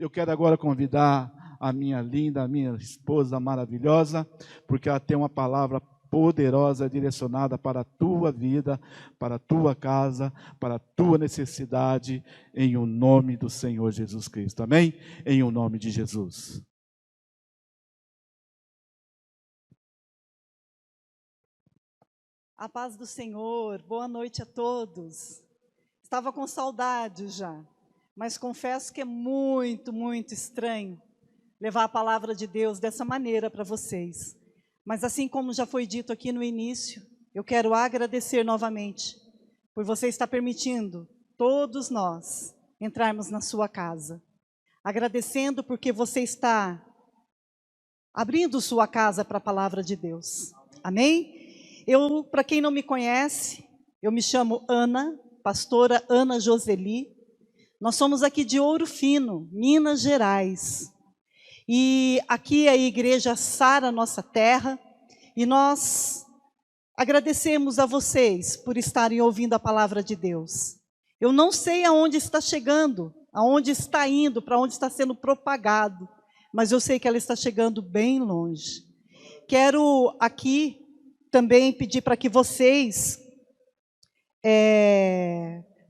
Eu quero agora convidar a minha linda, a minha esposa maravilhosa, porque ela tem uma palavra poderosa direcionada para a tua vida, para a tua casa, para a tua necessidade, em o nome do Senhor Jesus Cristo. Amém? Em o nome de Jesus. A paz do Senhor, boa noite a todos. Estava com saudade já, mas confesso que é muito, muito estranho levar a palavra de Deus dessa maneira para vocês. Mas assim como já foi dito aqui no início, eu quero agradecer novamente por você estar permitindo todos nós entrarmos na sua casa. Agradecendo porque você está abrindo sua casa para a palavra de Deus. Amém? Para quem não me conhece, eu me chamo Ana, pastora Ana Joseli. Nós somos aqui de Ouro Fino, Minas Gerais. E aqui é a igreja Sara Nossa Terra. E nós agradecemos a vocês por estarem ouvindo a palavra de Deus. Eu não sei aonde está chegando, aonde está indo, para onde está sendo propagado, mas eu sei que ela está chegando bem longe. Quero aqui também pedir para que vocês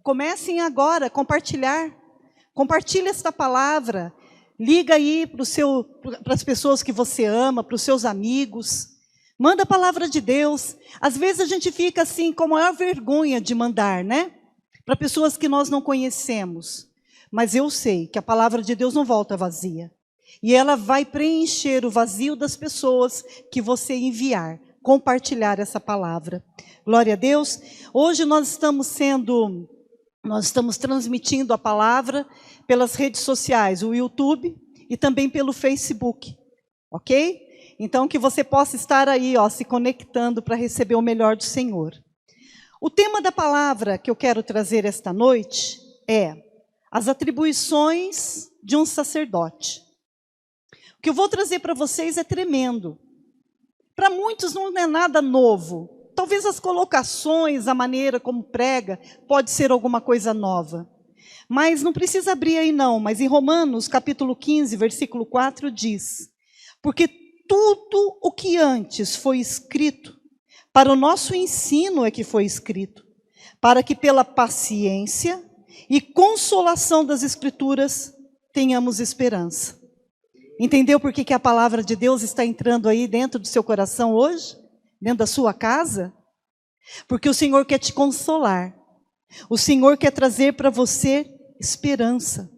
comecem agora a compartilhar. Compartilhe esta palavra. Liga aí para as pessoas que você ama, para os seus amigos. Manda a palavra de Deus. Às vezes a gente fica assim com a maior vergonha de mandar, né? Para pessoas que nós não conhecemos. Mas eu sei que a palavra de Deus não volta vazia. E ela vai preencher o vazio das pessoas que você enviar. Compartilhar essa palavra. Glória a Deus. Hoje nós estamos transmitindo a palavra pelas redes sociais, o YouTube e também pelo Facebook, ok? Então que você possa estar aí, se conectando para receber o melhor do Senhor. O tema da palavra que eu quero trazer esta noite é as atribuições de um sacerdote. O que eu vou trazer para vocês é tremendo. Para muitos não é nada novo. Talvez as colocações, a maneira como prega, pode ser alguma coisa nova. Mas não precisa abrir aí não, mas em Romanos capítulo 15, versículo 4 diz: porque tudo o que antes foi escrito, para o nosso ensino é que foi escrito, para que pela paciência e consolação das Escrituras tenhamos esperança. Entendeu por que a palavra de Deus está entrando aí dentro do seu coração hoje? Dentro da sua casa? Porque o Senhor quer te consolar. O Senhor quer trazer para você esperança.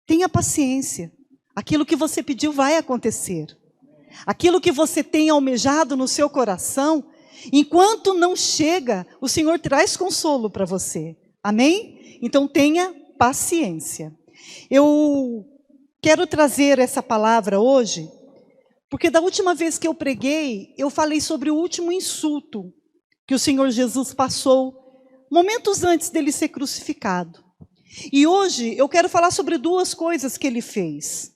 Tenha paciência. Aquilo que você pediu vai acontecer. Aquilo que você tem almejado no seu coração, enquanto não chega, o Senhor traz consolo para você. Amém? Então tenha paciência. Eu quero trazer essa palavra hoje, porque da última vez que eu preguei, eu falei sobre o último insulto que o Senhor Jesus passou, momentos antes dele ser crucificado. E hoje eu quero falar sobre duas coisas que ele fez,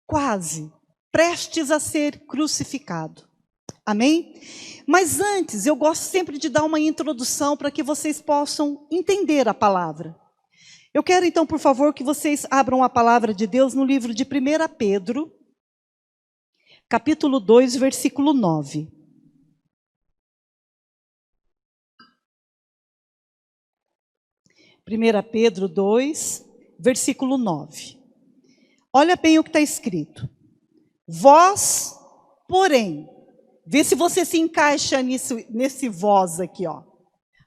quase, prestes a ser crucificado. Amém? Mas antes, eu gosto sempre de dar uma introdução para que vocês possam entender a palavra. Eu quero então, por favor, que vocês abram a palavra de Deus no livro de 1 Pedro, capítulo 2, versículo 9. Pedro 2, versículo 9. Olha bem o que está escrito. Vós, porém, vê se você se encaixa nesse vós aqui,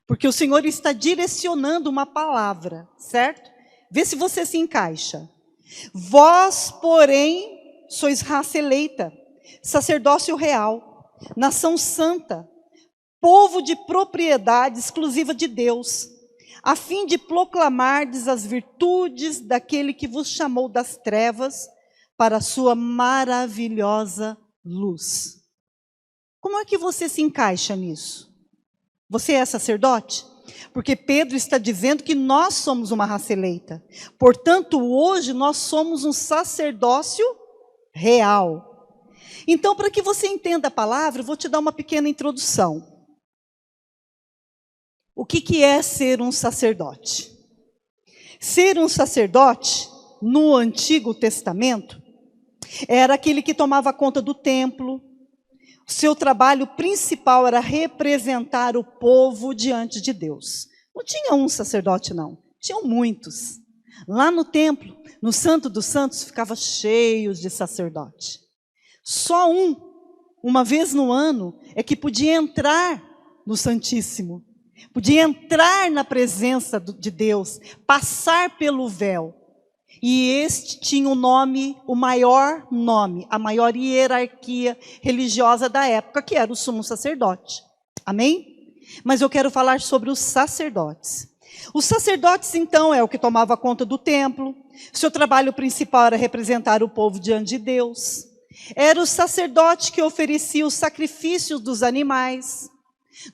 porque o Senhor está direcionando uma palavra, certo? Vê se você se encaixa. Vós, porém, sois raça eleita, sacerdócio real, nação santa, povo de propriedade exclusiva de Deus, a fim de proclamardes as virtudes daquele que vos chamou das trevas para a sua maravilhosa luz. Como é que você se encaixa nisso? Você é sacerdote? Porque Pedro está dizendo que nós somos uma raça eleita. Portanto, hoje nós somos um sacerdócio real. Então, para que você entenda a palavra, eu vou te dar uma pequena introdução. O que é ser um sacerdote? Ser um sacerdote no Antigo Testamento era aquele que tomava conta do templo. Seu trabalho principal era representar o povo diante de Deus. Não tinha um sacerdote, não. Tinham muitos. Lá no templo, no Santo dos Santos, ficava cheio de sacerdote. Só uma vez no ano, é que podia entrar no Santíssimo. Podia entrar na presença de Deus, passar pelo véu. E este tinha o nome, o maior nome, a maior hierarquia religiosa da época, que era o sumo sacerdote. Amém? Mas eu quero falar sobre os sacerdotes. Os sacerdotes, então, é o que tomava conta do templo. Seu trabalho principal era representar o povo diante de Deus. Era o sacerdote que oferecia os sacrifícios dos animais,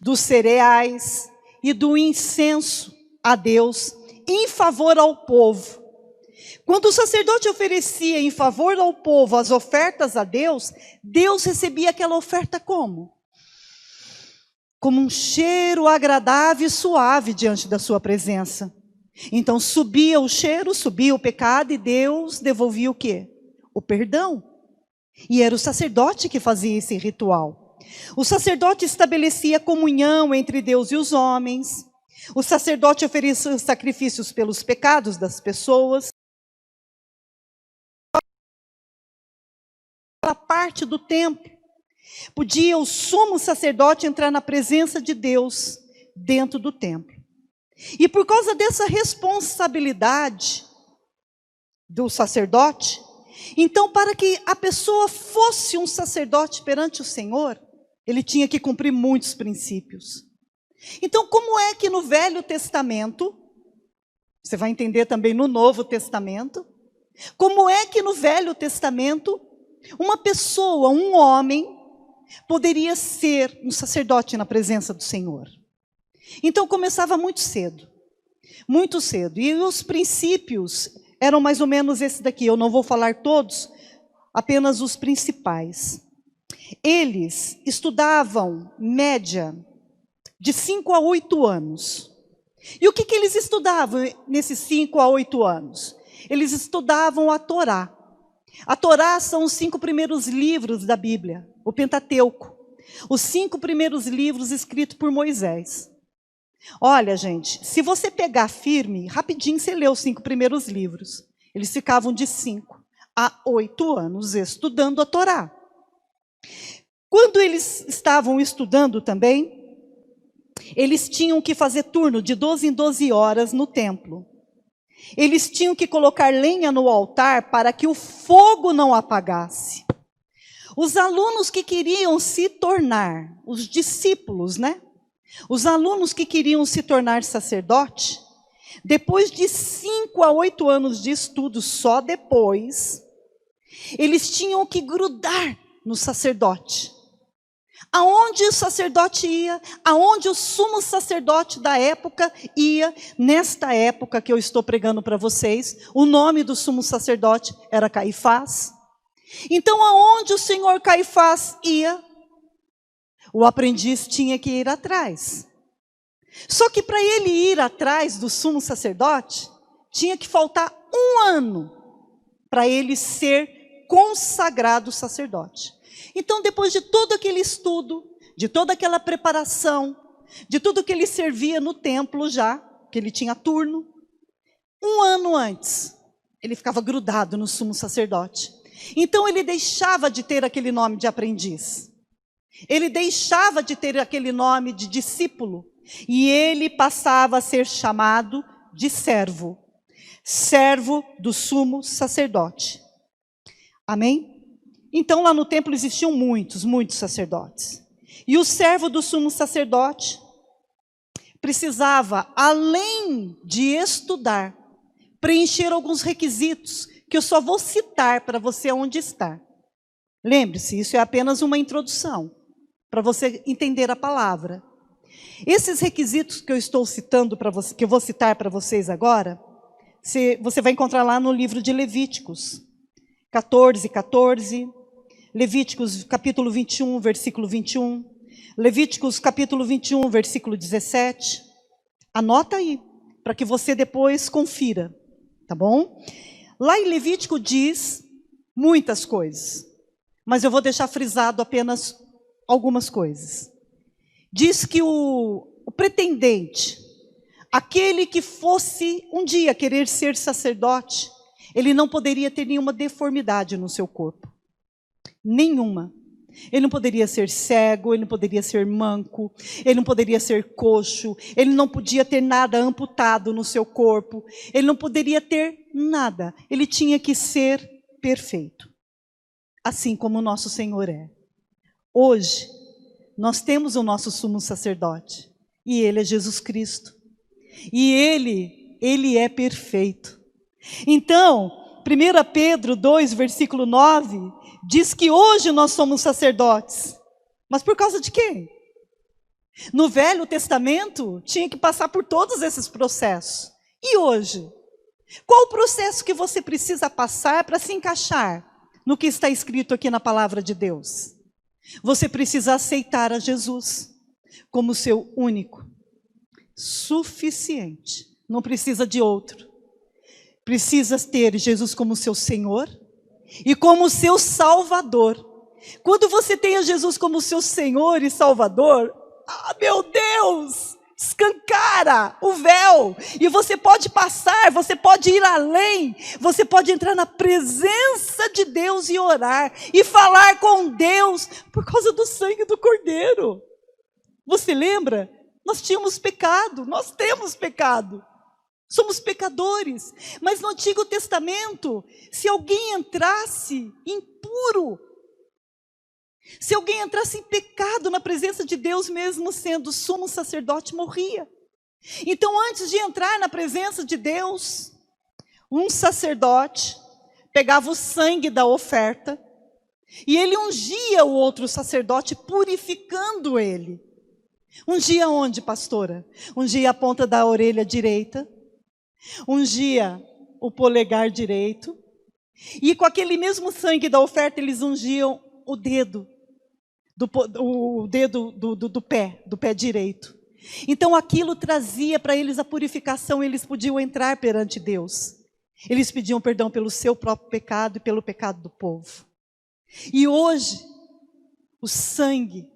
dos cereais e do incenso a Deus em favor ao povo. Quando o sacerdote oferecia em favor ao povo as ofertas a Deus, Deus recebia aquela oferta como? Como um cheiro agradável e suave diante da sua presença. Então subia o cheiro, subia o pecado e Deus devolvia o quê? O perdão. E era o sacerdote que fazia esse ritual. O sacerdote estabelecia comunhão entre Deus e os homens. O sacerdote oferecia sacrifícios pelos pecados das pessoas. A parte do templo, podia o sumo sacerdote entrar na presença de Deus dentro do templo. E por causa dessa responsabilidade do sacerdote, então para que a pessoa fosse um sacerdote perante o Senhor, ele tinha que cumprir muitos princípios. Então como é que no Velho Testamento, você vai entender também no Novo Testamento, como é que no Velho Testamento uma pessoa, um homem, poderia ser um sacerdote na presença do Senhor? Então começava muito cedo. Muito cedo. E os princípios eram mais ou menos esse daqui. Eu não vou falar todos, apenas os principais. Eles estudavam, média, de 5 a 8 anos. E o que eles estudavam nesses 5 a 8 anos? Eles estudavam a Torá. A Torá são os 5 primeiros livros da Bíblia, o Pentateuco. Os 5 primeiros livros escritos por Moisés. Olha, gente, se você pegar firme, rapidinho você lê os 5 primeiros livros. Eles ficavam de 5 a 8 anos estudando a Torá. Quando eles estavam estudando também, eles tinham que fazer turno de 12 em 12 horas no templo. Eles tinham que colocar lenha no altar para que o fogo não apagasse. Os alunos que queriam se tornar, os discípulos, né? Os alunos que queriam se tornar sacerdote, depois de 5 a 8 anos de estudo, só depois, eles tinham que grudar no sacerdote. Aonde o sacerdote ia, aonde o sumo sacerdote da época ia, nesta época que eu estou pregando para vocês, o nome do sumo sacerdote era Caifás. Então, aonde o senhor Caifás ia, o aprendiz tinha que ir atrás. Só que para ele ir atrás do sumo sacerdote, tinha que faltar 1 ano para ele ser consagrado sacerdote. Então, depois de todo aquele estudo, de toda aquela preparação, de tudo que ele servia no templo já, que ele tinha turno, 1 ano antes, ele ficava grudado no sumo sacerdote. Então, ele deixava de ter aquele nome de aprendiz. Ele deixava de ter aquele nome de discípulo. E ele passava a ser chamado de servo. Servo do sumo sacerdote. Amém? Então, lá no templo existiam muitos sacerdotes. E o servo do sumo sacerdote precisava, além de estudar, preencher alguns requisitos, que eu só vou citar para você onde está. Lembre-se, isso é apenas uma introdução, para você entender a palavra. Esses requisitos que eu estou citando para você, que eu vou citar para vocês agora, você vai encontrar lá no livro de Levíticos, 14, Levíticos capítulo 21, versículo 21, Levíticos capítulo 21, versículo 17. Anota aí, para que você depois confira, tá bom? Lá em Levítico diz muitas coisas, mas eu vou deixar frisado apenas algumas coisas. Diz que o pretendente, aquele que fosse um dia querer ser sacerdote, ele não poderia ter nenhuma deformidade no seu corpo. Nenhuma. Ele não poderia ser cego, ele não poderia ser manco, ele não poderia ser coxo, ele não podia ter nada amputado no seu corpo, ele não poderia ter nada. Ele tinha que ser perfeito, assim como o nosso Senhor é. Hoje, nós temos o nosso sumo sacerdote, e ele é Jesus Cristo. E ele é perfeito. Então, 1 Pedro 2, versículo 9, diz que hoje nós somos sacerdotes. Mas por causa de quê? No Velho Testamento, tinha que passar por todos esses processos. E hoje? Qual o processo que você precisa passar para se encaixar no que está escrito aqui na palavra de Deus? Você precisa aceitar a Jesus como seu único, suficiente. Não precisa de outro. Precisa ter Jesus como seu Senhor e como seu Salvador. Quando você tem a Jesus como seu Senhor e Salvador, meu Deus, escancara o véu. E você pode passar, você pode ir além, você pode entrar na presença de Deus e orar, e falar com Deus, por causa do sangue do Cordeiro. Você lembra? Nós tínhamos pecado, nós temos pecado. Somos pecadores, mas no Antigo Testamento, se alguém entrasse impuro, se alguém entrasse em pecado na presença de Deus, mesmo sendo sumo sacerdote, morria. Então, antes de entrar na presença de Deus, um sacerdote pegava o sangue da oferta e ele ungia o outro sacerdote, purificando ele. Ungia onde, pastora? Ungia a ponta da orelha direita, ungia o polegar direito, e com aquele mesmo sangue da oferta eles ungiam o dedo, do pé direito. Então aquilo trazia para eles a purificação, eles podiam entrar perante Deus. Eles pediam perdão pelo seu próprio pecado e pelo pecado do povo. E hoje, o sangue,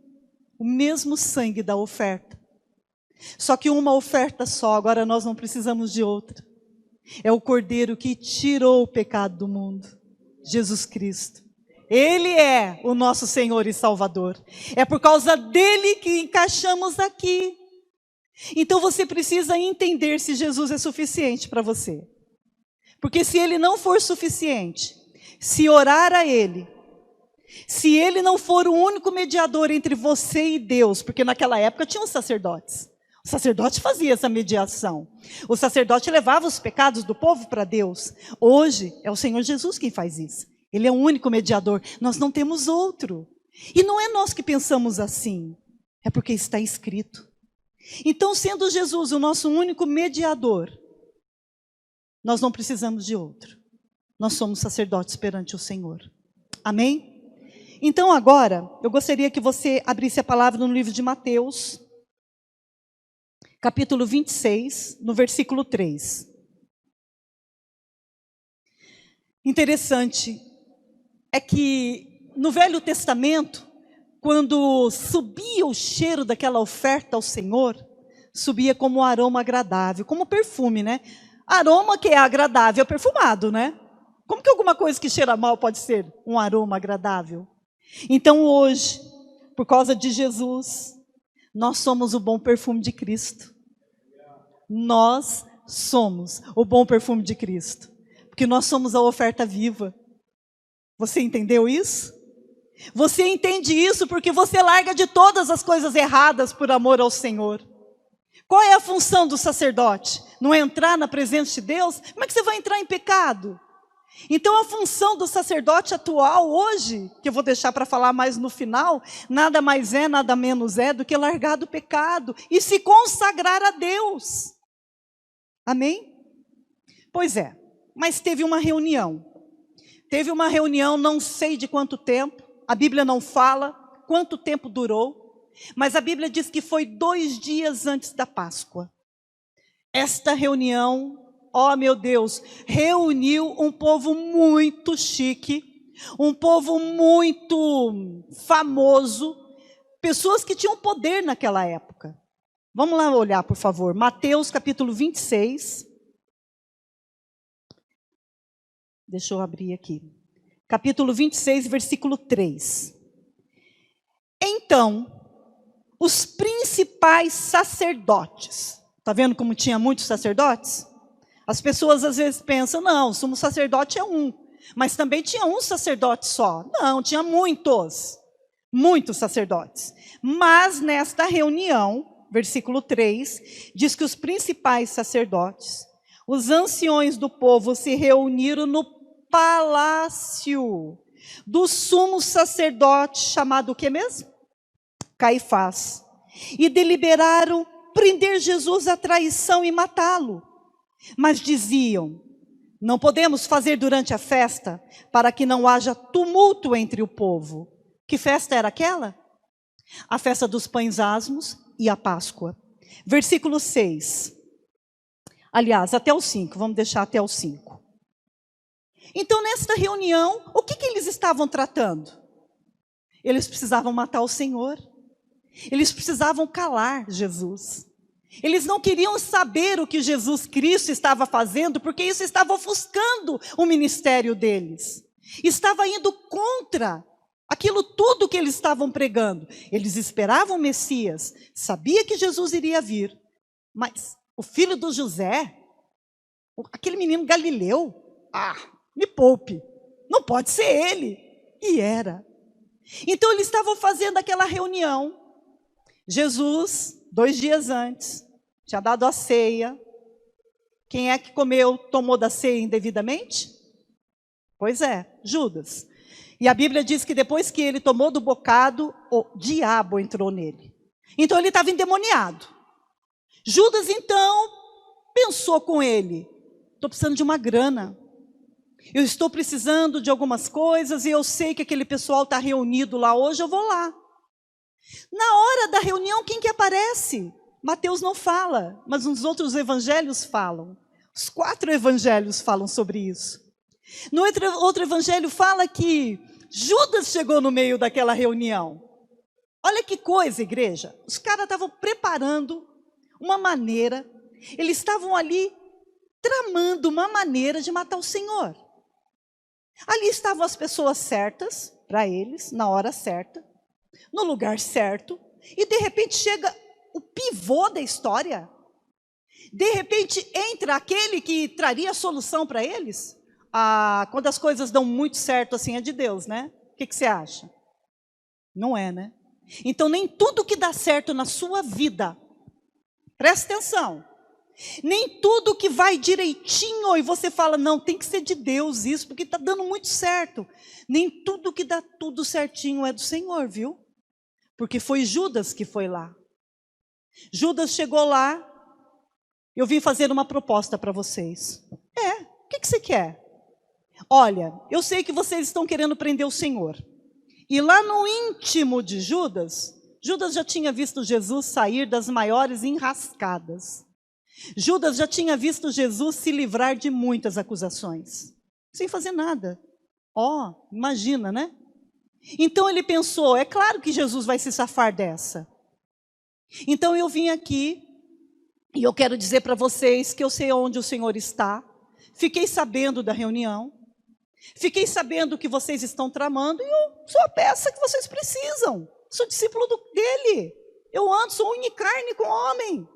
o mesmo sangue da oferta, só que uma oferta só, agora nós não precisamos de outra. É o Cordeiro que tirou o pecado do mundo, Jesus Cristo. Ele é o nosso Senhor e Salvador. É por causa dele que encaixamos aqui. Então você precisa entender se Jesus é suficiente para você. Porque se ele não for suficiente, se orar a ele, se ele não for o único mediador entre você e Deus, porque naquela época tinham os sacerdotes. O sacerdote fazia essa mediação. O sacerdote levava os pecados do povo para Deus. Hoje é o Senhor Jesus quem faz isso. Ele é o único mediador. Nós não temos outro. E não é nós que pensamos assim. É porque está escrito. Então, sendo Jesus o nosso único mediador, nós não precisamos de outro. Nós somos sacerdotes perante o Senhor. Amém? Então agora, eu gostaria que você abrisse a palavra no livro de Mateus, capítulo 26, no versículo 3. Interessante é que no Velho Testamento, quando subia o cheiro daquela oferta ao Senhor, subia como um aroma agradável, como perfume, né? Aroma que é agradável, é perfumado, né? Como que alguma coisa que cheira mal pode ser um aroma agradável? Então hoje, por causa de Jesus, nós somos o bom perfume de Cristo. Nós somos o bom perfume de Cristo. Porque nós somos a oferta viva. Você entendeu isso? Você entende isso porque você larga de todas as coisas erradas por amor ao Senhor. Qual é a função do sacerdote? Não é entrar na presença de Deus? Como é que você vai entrar em pecado? Então a função do sacerdote atual hoje, que eu vou deixar para falar mais no final, nada mais é, nada menos é do que largar do pecado e se consagrar a Deus. Amém? Pois é, mas teve uma reunião. Teve uma reunião, não sei de quanto tempo, a Bíblia não fala quanto tempo durou, mas a Bíblia diz que foi 2 dias antes da Páscoa. Esta reunião oh meu Deus, reuniu um povo muito chique, um povo muito famoso, pessoas que tinham poder naquela época. Vamos lá olhar, por favor, Mateus capítulo 26. Deixa eu abrir aqui. Capítulo 26, versículo 3. Então, os principais sacerdotes, está vendo como tinha muitos sacerdotes? As pessoas às vezes pensam, não, o sumo sacerdote é um, mas também tinha um sacerdote só. Não, tinha muitos sacerdotes. Mas nesta reunião, versículo 3, diz que os principais sacerdotes, os anciões do povo se reuniram no palácio do sumo sacerdote, chamado o que mesmo? Caifás. E deliberaram prender Jesus à traição e matá-lo. Mas diziam, não podemos fazer durante a festa, para que não haja tumulto entre o povo. Que festa era aquela? A festa dos pães asmos e a Páscoa. Versículo 6. Aliás, até o 5, vamos deixar até o 5. Então, nesta reunião, o que eles estavam tratando? Eles precisavam matar o Senhor. Eles precisavam calar Jesus. Eles não queriam saber o que Jesus Cristo estava fazendo, porque isso estava ofuscando o ministério deles. Estava indo contra aquilo tudo que eles estavam pregando. Eles esperavam o Messias, sabia que Jesus iria vir. Mas o filho do José, aquele menino Galileu, me poupe, não pode ser ele. E era. Então eles estavam fazendo aquela reunião. Jesus, 2 dias antes, tinha dado a ceia. Quem é que tomou da ceia indevidamente? Pois é, Judas. E a Bíblia diz que depois que ele tomou do bocado, o diabo entrou nele. Então ele estava endemoniado. Judas então pensou com ele, estou precisando de uma grana. Eu estou precisando de algumas coisas e eu sei que aquele pessoal está reunido lá hoje, eu vou lá. Na hora da reunião, quem que aparece? Mateus não fala, mas os outros evangelhos falam. Os 4 evangelhos falam sobre isso. No outro evangelho fala que Judas chegou no meio daquela reunião. Olha que coisa, igreja. Os caras estavam preparando uma maneira, eles estavam ali tramando uma maneira de matar o Senhor. Ali estavam as pessoas certas para eles, na hora certa, no lugar certo, e de repente chega o pivô da história. De repente entra aquele que traria a solução para eles. Quando as coisas dão muito certo assim é de Deus, né? O que você acha? Não é, né? Então nem tudo que dá certo na sua vida, presta atenção, nem tudo que vai direitinho e você fala, não, tem que ser de Deus isso, porque está dando muito certo. Nem tudo que dá tudo certinho é do Senhor, viu? Porque foi Judas que foi lá. Judas chegou lá, eu vim fazer uma proposta para vocês. O que você quer? Olha, eu sei que vocês estão querendo prender o Senhor. E lá no íntimo de Judas, Judas já tinha visto Jesus sair das maiores enrascadas. Judas já tinha visto Jesus se livrar de muitas acusações, sem fazer nada. Imagina, né? Então ele pensou, é claro que Jesus vai se safar dessa. Então eu vim aqui, e eu quero dizer para vocês que eu sei onde o Senhor está. Fiquei sabendo da reunião. Fiquei sabendo que vocês estão tramando, e eu sou a peça que vocês precisam. Sou discípulo dele. Eu ando, sou unha e carne com homem.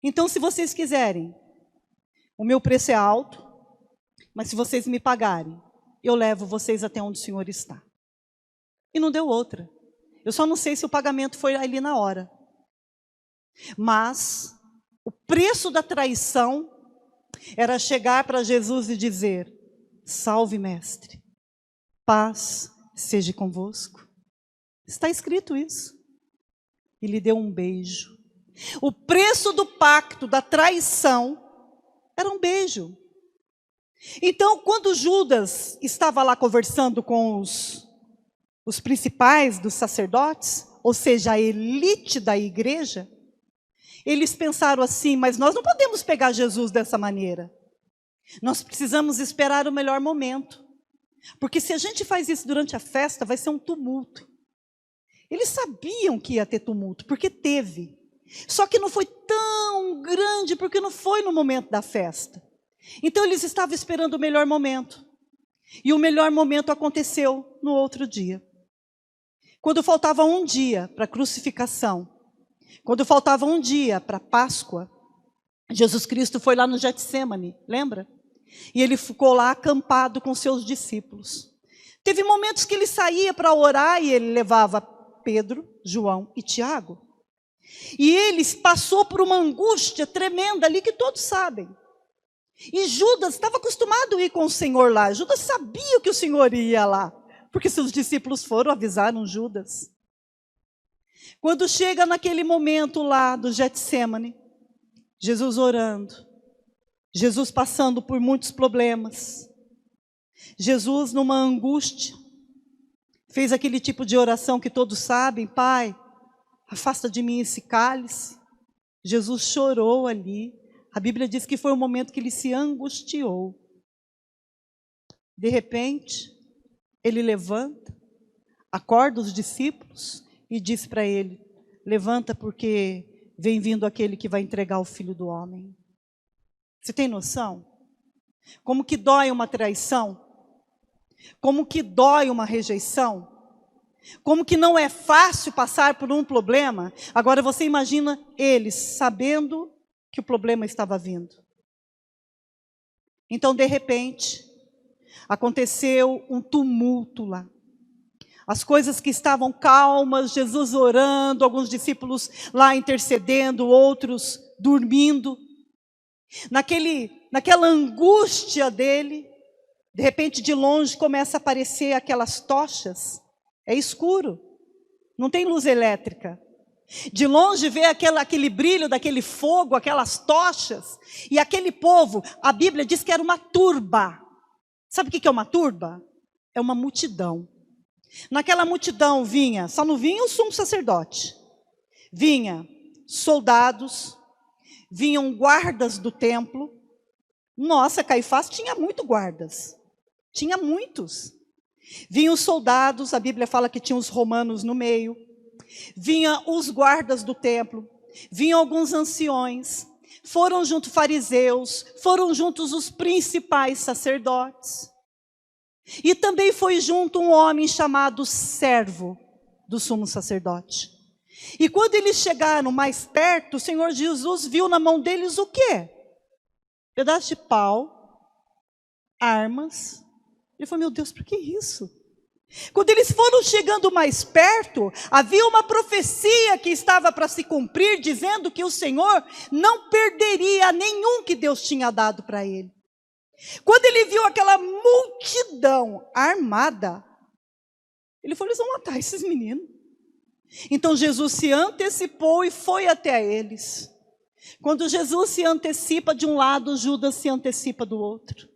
Então, se vocês quiserem, o meu preço é alto, mas se vocês me pagarem, eu levo vocês até onde o Senhor está. E não deu outra. Eu só não sei se o pagamento foi ali na hora. Mas o preço da traição era chegar para Jesus e dizer, salve mestre, paz seja convosco. Está escrito isso. E lhe deu um beijo. O preço do pacto, da traição, era um beijo. Então, quando Judas estava lá conversando com os principais dos sacerdotes, ou seja, a elite da igreja, Eles pensaram assim, mas nós não podemos pegar Jesus dessa maneira. Nós precisamos esperar o melhor momento. Porque se a gente faz isso durante a festa, vai ser um tumulto. Eles sabiam que ia ter tumulto, porque teve. Só que não foi tão grande, porque não foi no momento da festa. Então eles estavam esperando o melhor momento. E o melhor momento aconteceu no outro dia. Quando faltava um dia para a crucificação, quando faltava um dia para a Páscoa, Jesus Cristo foi lá no Getsemane, lembra? E ele ficou lá acampado com seus discípulos. Teve momentos que ele saía para orar e ele levava Pedro, João e Tiago. E ele passou por uma angústia tremenda ali que todos sabem. E Judas estava acostumado a ir com o Senhor lá. Judas sabia que o Senhor ia lá, porque seus discípulos foram, avisaram Judas. Quando chega naquele momento lá do Getsemane, Jesus orando, Jesus passando por muitos problemas, Jesus numa angústia, fez aquele tipo de oração que todos sabem: Pai, afasta de mim esse cálice. Jesus chorou ali. A Bíblia diz que foi o momento que ele se angustiou. De repente, ele levanta, acorda os discípulos e diz para ele: levanta, porque vem vindo aquele que vai entregar o Filho do Homem. Você tem noção? Como que dói uma traição? Como que dói uma rejeição? Como que não é fácil passar por um problema? Agora você imagina eles sabendo que o problema estava vindo. Então, de repente, aconteceu um tumulto lá. As coisas que estavam calmas, Jesus orando, alguns discípulos lá intercedendo, outros dormindo. Naquela angústia dele, de repente de longe começa a aparecer aquelas tochas. É escuro, não tem luz elétrica. De longe vê aquele brilho daquele fogo, aquelas tochas. E aquele povo, a Bíblia diz que era uma turba. Sabe o que é uma turba? É uma multidão. Naquela multidão só não vinha o sumo sacerdote. Vinha soldados, vinham guardas do templo. Nossa, Caifás tinha muitos guardas. Tinha muitos. Vinham os soldados, a Bíblia fala que tinha os romanos no meio. Vinham os guardas do templo, vinham alguns anciões, foram junto fariseus, foram juntos os principais sacerdotes. E também foi junto um homem chamado servo do sumo sacerdote. E quando eles chegaram mais perto, o Senhor Jesus viu na mão deles o quê? Pedaço de pau, armas. Ele falou: meu Deus, por que isso? Quando eles foram chegando mais perto, havia uma profecia que estava para se cumprir, dizendo que o Senhor não perderia nenhum que Deus tinha dado para ele. Quando ele viu aquela multidão armada, ele falou: eles vão matar esses meninos. Então Jesus se antecipou e foi até eles. Quando Jesus se antecipa de um lado, Judas se antecipa do outro.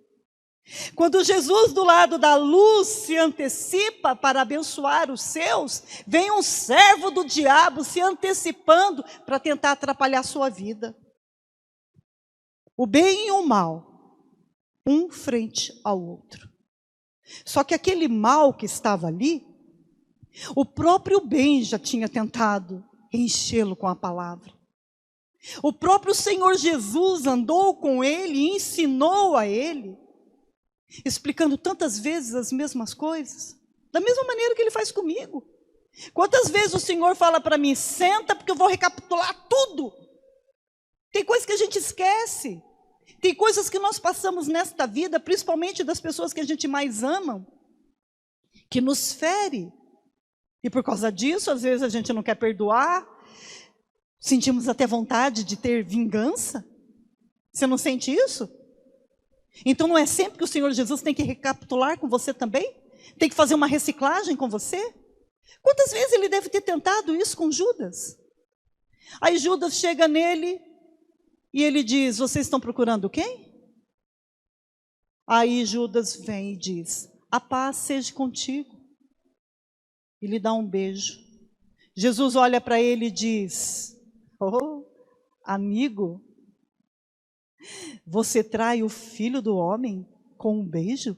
Quando Jesus do lado da luz se antecipa para abençoar os seus, vem um servo do diabo se antecipando para tentar atrapalhar a sua vida. O bem e o mal, um frente ao outro. Só que aquele mal que estava ali, o próprio bem já tinha tentado enchê-lo com a palavra. O próprio Senhor Jesus andou com ele e ensinou a ele, explicando tantas vezes as mesmas coisas, da mesma maneira que ele faz comigo. Quantas vezes o Senhor fala para mim: senta, porque eu vou recapitular tudo. Tem coisas que a gente esquece, tem coisas que nós passamos nesta vida, principalmente das pessoas que a gente mais ama, que nos fere. E por causa disso, às vezes a gente não quer perdoar, sentimos até vontade de ter vingança. Você não sente isso? Então não é sempre que o Senhor Jesus tem que recapitular com você também? Tem que fazer uma reciclagem com você? Quantas vezes ele deve ter tentado isso com Judas? Aí Judas chega nele e ele diz: vocês estão procurando quem? Aí Judas vem e diz: a paz seja contigo. E lhe dá um beijo. Jesus olha para ele e diz: oh, Amigo, você trai o Filho do Homem com um beijo?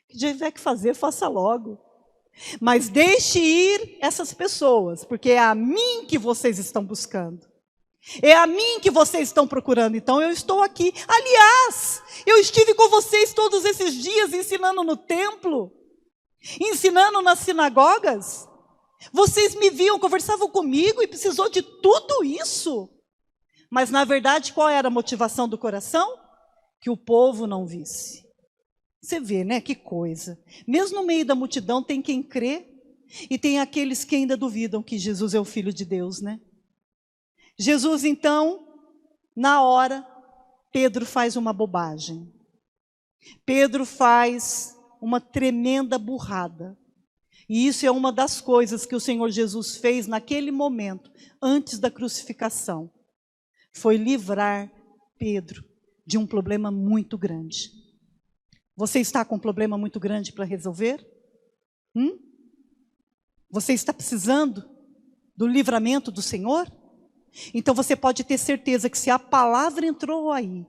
Que tiver que fazer, faça logo. Mas deixe ir essas pessoas, porque é a mim que vocês estão buscando. É a mim que vocês estão procurando. Então eu estou aqui. Aliás, eu estive com vocês todos esses dias ensinando no templo, ensinando nas sinagogas. Vocês me viam, conversavam comigo e precisou de tudo isso. Mas na verdade, qual era a motivação do coração? Que o povo não visse. Você vê, né? Que coisa. Mesmo no meio da multidão tem quem crê e tem aqueles que ainda duvidam que Jesus é o Filho de Deus, né? Jesus, então, na hora, Pedro faz uma bobagem. Pedro faz uma tremenda burrada. E isso é uma das coisas que o Senhor Jesus fez naquele momento, antes da crucificação. Foi livrar Pedro de um problema muito grande. Você está com um problema muito grande para resolver? Você está precisando do livramento do Senhor? Então você pode ter certeza que se a palavra entrou aí,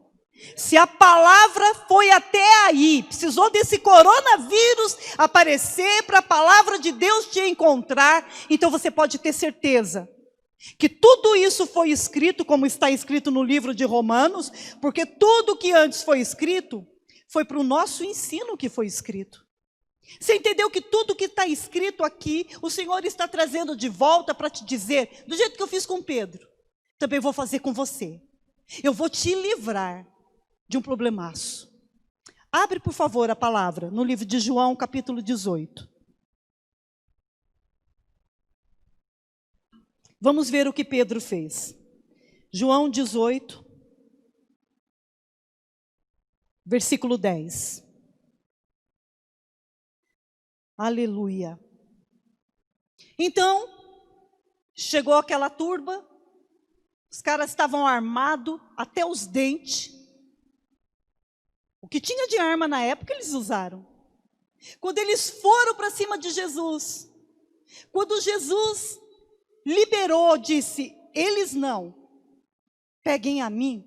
se a palavra foi até aí, precisou desse coronavírus aparecer para a palavra de Deus te encontrar, então você pode ter certeza que tudo isso foi escrito, como está escrito no livro de Romanos, porque tudo que antes foi escrito, foi para o nosso ensino que foi escrito. Você entendeu que tudo que está escrito aqui, o Senhor está trazendo de volta para te dizer, do jeito que eu fiz com Pedro, também vou fazer com você. Eu vou te livrar de um problemaço. Abre, por favor, a palavra no livro de João, capítulo 18. Vamos ver o que Pedro fez. João 18, versículo 10. Aleluia. Então, chegou aquela turba, os caras estavam armados até os dentes. O que tinha de arma na época, eles usaram. Quando eles foram para cima de Jesus, quando Jesus liberou, disse, eles não, peguem a mim,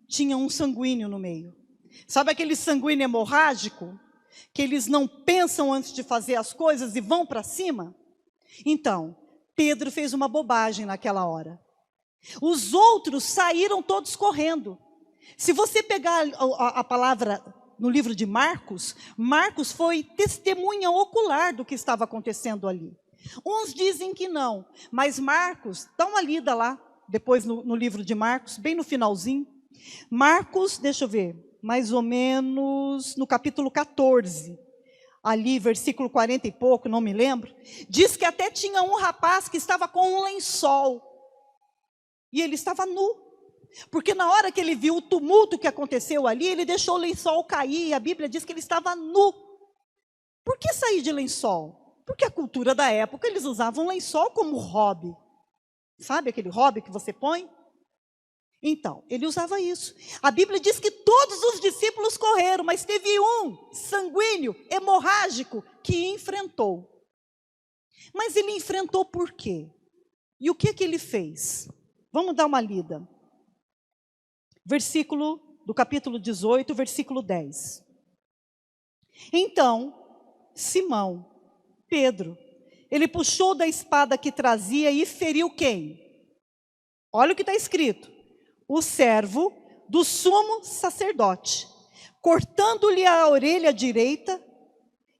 tinha um sanguíneo no meio. Sabe aquele sanguíneo hemorrágico? Que eles não pensam antes de fazer as coisas e vão para cima? Então, Pedro fez uma bobagem naquela hora. Os outros saíram todos correndo. Se você pegar a palavra no livro de Marcos, Marcos foi testemunha ocular do que estava acontecendo ali. Uns dizem que não, mas Marcos, dá uma lida lá, depois no livro de Marcos, bem no finalzinho. Marcos, deixa eu ver, mais ou menos no capítulo 14, ali versículo 40 e pouco, não me lembro, diz que até tinha um rapaz que estava com um lençol, e ele estava nu, porque na hora que ele viu o tumulto que aconteceu ali, ele deixou o lençol cair, e a Bíblia diz que ele estava nu. Por que sair de lençol? Porque a cultura da época, eles usavam lençol como hobby. Sabe aquele hobby que você põe? Então, ele usava isso. A Bíblia diz que todos os discípulos correram, mas teve um sanguíneo, hemorrágico, que enfrentou. Mas ele enfrentou por quê? E o que ele fez? Vamos dar uma lida. Versículo do capítulo 18, versículo 10. Então, Simão, Pedro, ele puxou da espada que trazia e feriu quem? Olha o que está escrito. O servo do sumo sacerdote, cortando-lhe a orelha direita,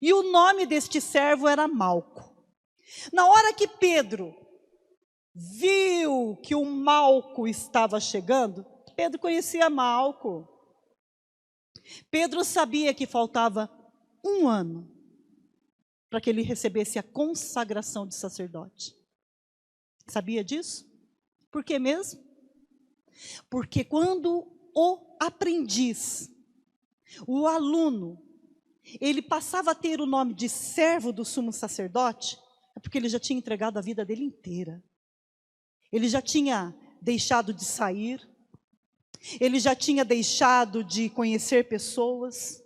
e o nome deste servo era Malco. Na hora que Pedro viu que o Malco estava chegando, Pedro conhecia Malco. Pedro sabia que faltava 1 ano para que ele recebesse a consagração de sacerdote. Sabia disso? Por que mesmo? Porque quando o aprendiz, o aluno, ele passava a ter o nome de servo do sumo sacerdote, é porque ele já tinha entregado a vida dele inteira. Ele já tinha deixado de sair, ele já tinha deixado de conhecer pessoas,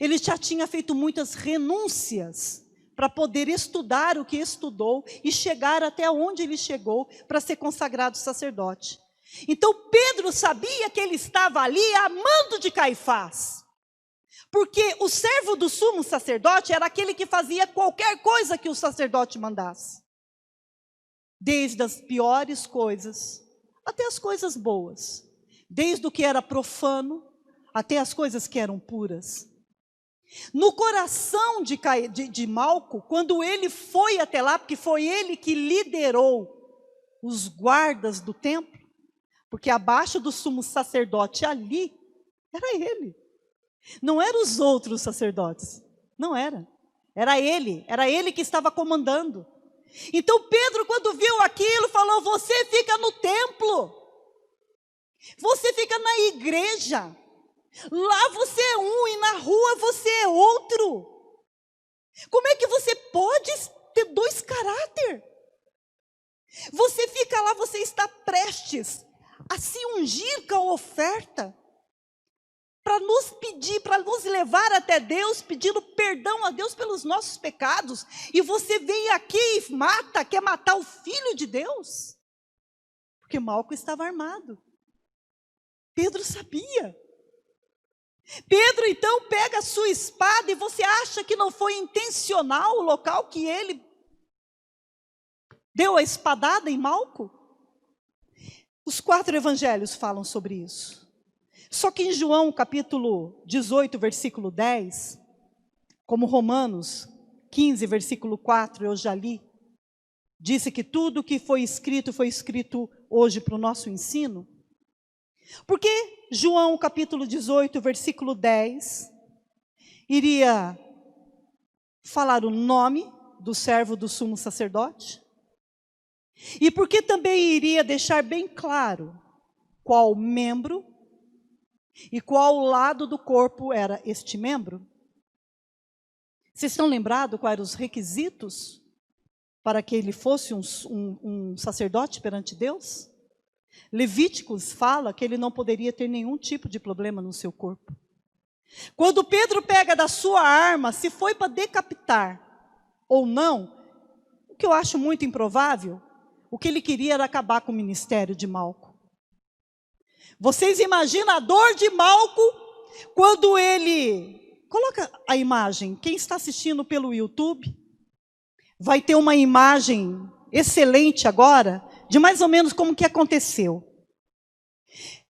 ele já tinha feito muitas renúncias para poder estudar o que estudou e chegar até onde ele chegou para ser consagrado sacerdote. Então Pedro sabia que ele estava ali amando de Caifás. Porque o servo do sumo sacerdote era aquele que fazia qualquer coisa que o sacerdote mandasse. Desde as piores coisas até as coisas boas. Desde o que era profano até as coisas que eram puras. No coração de Malco, quando ele foi até lá, porque foi ele que liderou os guardas do templo, porque abaixo do sumo sacerdote ali, era ele. Não eram os outros sacerdotes, não era. Era ele que estava comandando. Então Pedro, quando viu aquilo, falou: você fica no templo, você fica na igreja, lá você é um e na rua você é outro. Como é que você pode ter dois caráter? Você fica lá, você está prestes a se ungir com a oferta, para nos pedir, para nos levar até Deus, pedindo perdão a Deus pelos nossos pecados, e você vem aqui e quer matar o Filho de Deus? Porque Malco estava armado. Pedro sabia. Pedro então pega a sua espada, e você acha que não foi intencional o local que ele deu a espadada em Malco? Os 4 evangelhos falam sobre isso. Só que em João capítulo 18, versículo 10, como Romanos 15, versículo 4, eu já li, disse que tudo que foi escrito hoje para o nosso ensino. Porque João capítulo 18, versículo 10, iria falar o nome do servo do sumo sacerdote, e porque também iria deixar bem claro qual membro e qual lado do corpo era este membro. Vocês estão lembrados quais eram os requisitos para que ele fosse um sacerdote perante Deus? Levíticos fala que ele não poderia ter nenhum tipo de problema no seu corpo. Quando Pedro pega da sua arma, se foi para decapitar ou não, o que eu acho muito improvável, o que ele queria era acabar com o ministério de Malco. Vocês imaginam a dor de Malco quando ele... Coloca a imagem, quem está assistindo pelo YouTube, vai ter uma imagem excelente agora, de mais ou menos como que aconteceu.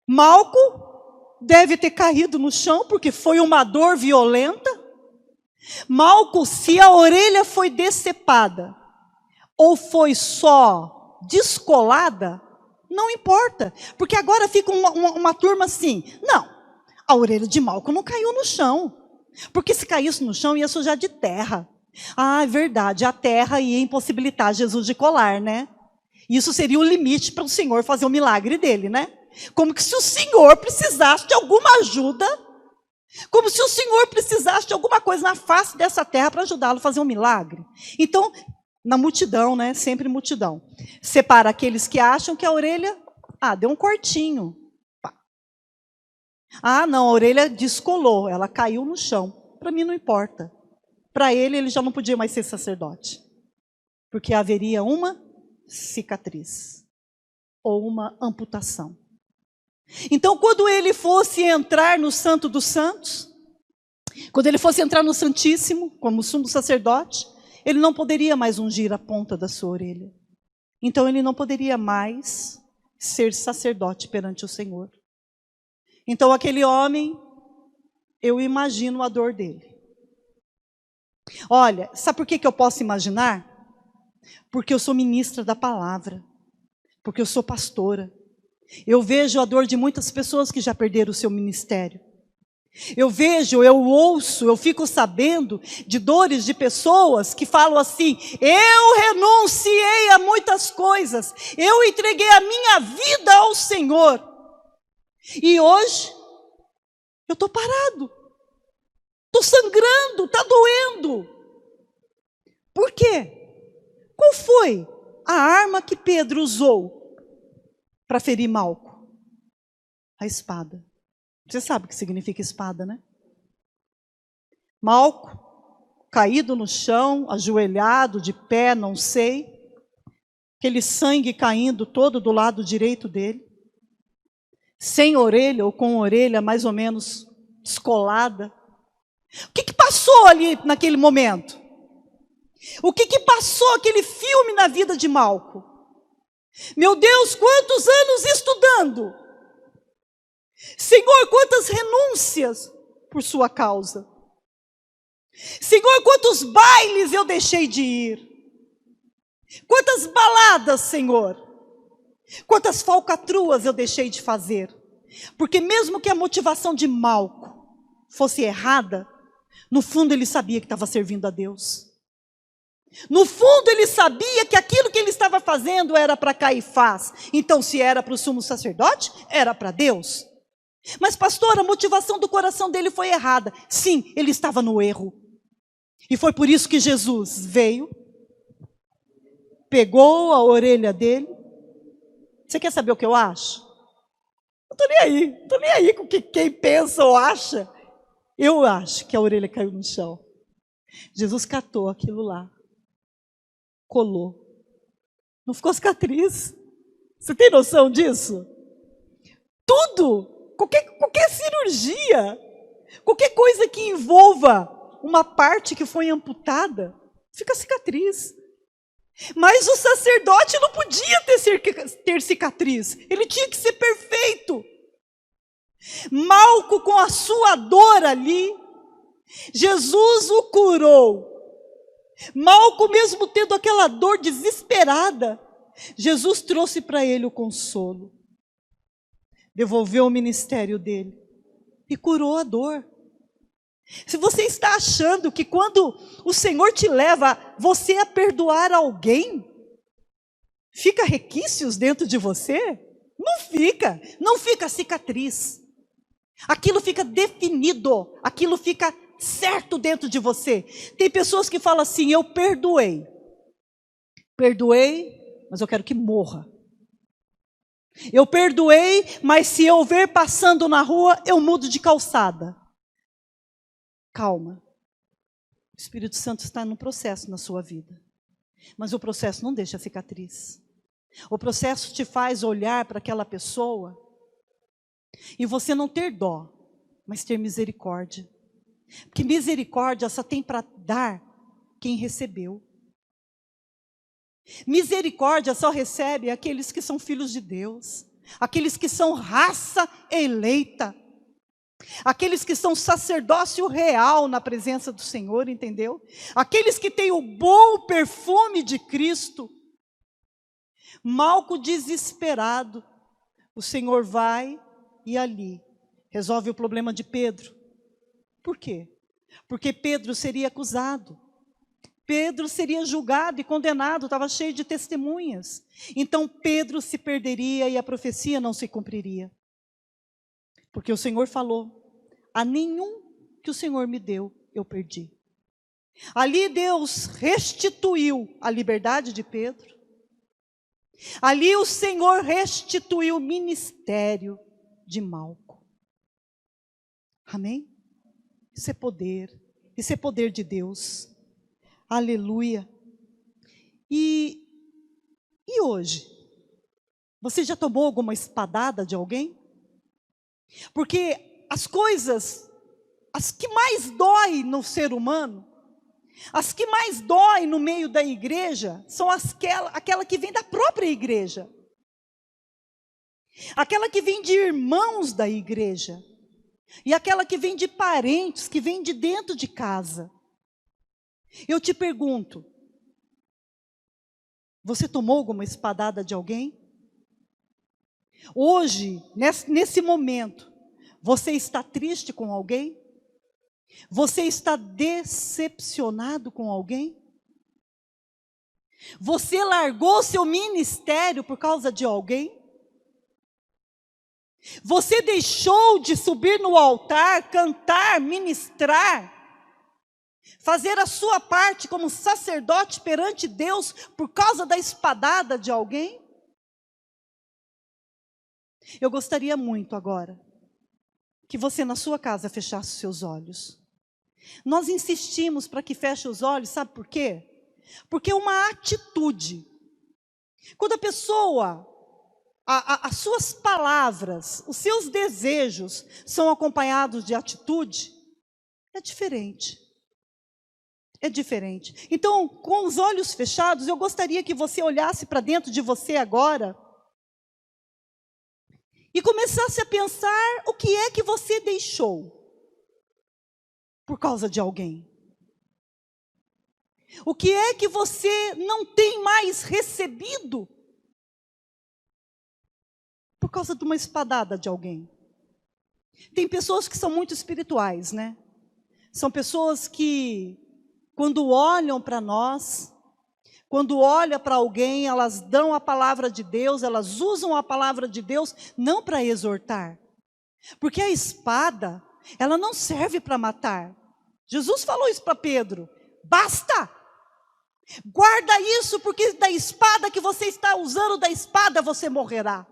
Malco deve ter caído no chão, porque foi uma dor violenta. Malco, se a orelha foi decepada, ou foi só descolada, não importa, porque agora fica uma turma assim, não, a orelha de Malco não caiu no chão, porque se caísse no chão ia sujar de terra. Ah, é verdade, a terra ia impossibilitar Jesus de colar, né? Isso seria o limite para o Senhor fazer o milagre dele, né? Como que se o Senhor precisasse de alguma ajuda, como se o Senhor precisasse de alguma coisa na face dessa terra para ajudá-lo a fazer um milagre. Então, na multidão, né? Sempre multidão. Separa aqueles que acham que a orelha, deu um cortinho. Não, a orelha descolou, ela caiu no chão. Para mim não importa. Para ele já não podia mais ser sacerdote. Porque haveria uma cicatriz. Ou uma amputação. Então, quando ele fosse entrar no Santo dos Santos, quando ele fosse entrar no Santíssimo, como sumo sacerdote, ele não poderia mais ungir a ponta da sua orelha. Então ele não poderia mais ser sacerdote perante o Senhor. Então aquele homem, eu imagino a dor dele. Olha, sabe por que eu posso imaginar? Porque eu sou ministra da palavra. Porque eu sou pastora. Eu vejo a dor de muitas pessoas que já perderam o seu ministério. Eu vejo, eu ouço, eu fico sabendo de dores de pessoas que falam assim: eu renunciei a muitas coisas, eu entreguei a minha vida ao Senhor, e hoje eu estou parado, estou sangrando, está doendo. Por quê? Qual foi a arma que Pedro usou para ferir Malco? A espada. Você sabe o que significa espada, né? Malco, caído no chão, ajoelhado, de pé, não sei. Aquele sangue caindo todo do lado direito dele. sem orelha ou com orelha mais ou menos descolada. O que passou ali naquele momento? O que passou aquele filme na vida de Malco? Meu Deus, quantos anos estudando! Senhor, quantas renúncias por sua causa! Senhor, quantos bailes eu deixei de ir! Quantas baladas, Senhor! Quantas falcatruas eu deixei de fazer! Porque mesmo que a motivação de Malco fosse errada, no fundo ele sabia que estava servindo a Deus. No fundo ele sabia que aquilo que ele estava fazendo era para Caifás. Então se era para o sumo sacerdote, era para Deus. Mas pastor, a motivação do coração dele foi errada. Sim, ele estava no erro. E foi por isso que Jesus veio, pegou a orelha dele. Você quer saber o que eu acho? Não estou nem aí com o que quem pensa ou acha. Eu acho que a orelha caiu no chão. Jesus catou aquilo lá, colou. Não ficou cicatriz. Você tem noção disso? Tudo, qualquer cirurgia, qualquer coisa que envolva uma parte que foi amputada, fica cicatriz. Mas o sacerdote não podia ter cicatriz. Ele tinha que ser perfeito. Malco, com a sua dor ali, Jesus o curou. Malco, mesmo tendo aquela dor desesperada, Jesus trouxe para ele o consolo. Devolveu o ministério dele e curou a dor. Se você está achando que quando o Senhor te leva você a perdoar alguém, fica requisitos dentro de você? Não fica cicatriz. Aquilo fica definido, aquilo fica certo dentro de você. Tem pessoas que falam assim, eu perdoei, mas eu quero que morra. Eu perdoei, mas se eu ver passando na rua, eu mudo de calçada. Calma. O Espírito Santo está no processo na sua vida. Mas o processo não deixa cicatriz. O processo te faz olhar para aquela pessoa e você não ter dó, mas ter misericórdia. Porque misericórdia só tem para dar quem recebeu. Misericórdia só recebe aqueles que são filhos de Deus, aqueles que são raça eleita, aqueles que são sacerdócio real na presença do Senhor, entendeu? Aqueles que têm o bom perfume de Cristo. Malco desesperado, o Senhor vai e ali resolve o problema de Pedro. Por quê? Porque Pedro seria acusado. Pedro seria julgado e condenado, estava cheio de testemunhas. Então Pedro se perderia e a profecia não se cumpriria. Porque o Senhor falou, a nenhum que o Senhor me deu, eu perdi. Ali Deus restituiu a liberdade de Pedro. Ali o Senhor restituiu o ministério de Malco. Amém? Isso é poder de Deus. Aleluia. E hoje? Você já tomou alguma espadada de alguém? Porque as coisas, as que mais dói no ser humano, as que mais dói no meio da igreja, são aquela que vem da própria igreja. Aquela que vem de irmãos da igreja. E aquela que vem de parentes, que vem de dentro de casa. Eu te pergunto, você tomou alguma espadada de alguém? Hoje, nesse momento, você está triste com alguém? Você está decepcionado com alguém? Você largou seu ministério por causa de alguém? Você deixou de subir no altar, cantar, ministrar, fazer a sua parte como sacerdote perante Deus por causa da espadada de alguém? Eu gostaria muito agora que você na sua casa fechasse os seus olhos. Nós insistimos para que feche os olhos, sabe por quê? Porque é uma atitude. Quando a pessoa as suas palavras, os seus desejos são acompanhados de atitude, é diferente. É diferente. Então, com os olhos fechados, eu gostaria que você olhasse para dentro de você agora e começasse a pensar o que é que você deixou por causa de alguém. O que é que você não tem mais recebido por causa de uma espadada de alguém? Tem pessoas que são muito espirituais, né? São pessoas que, quando olham para nós, quando olham para alguém, elas dão a palavra de Deus, elas usam a palavra de Deus não para exortar. Porque a espada, ela não serve para matar. Jesus falou isso para Pedro. Basta! Guarda isso, porque da espada que você está usando, da espada você morrerá.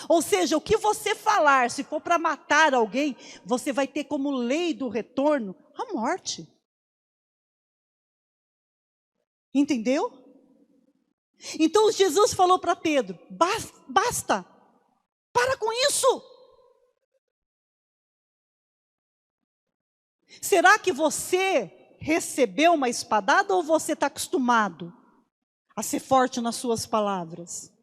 Ou seja, o que você falar, se for para matar alguém, você vai ter como lei do retorno a morte. Entendeu? Então Jesus falou para Pedro, basta, para com isso. Será que você recebeu uma espadada ou você está acostumado a ser forte nas suas palavras?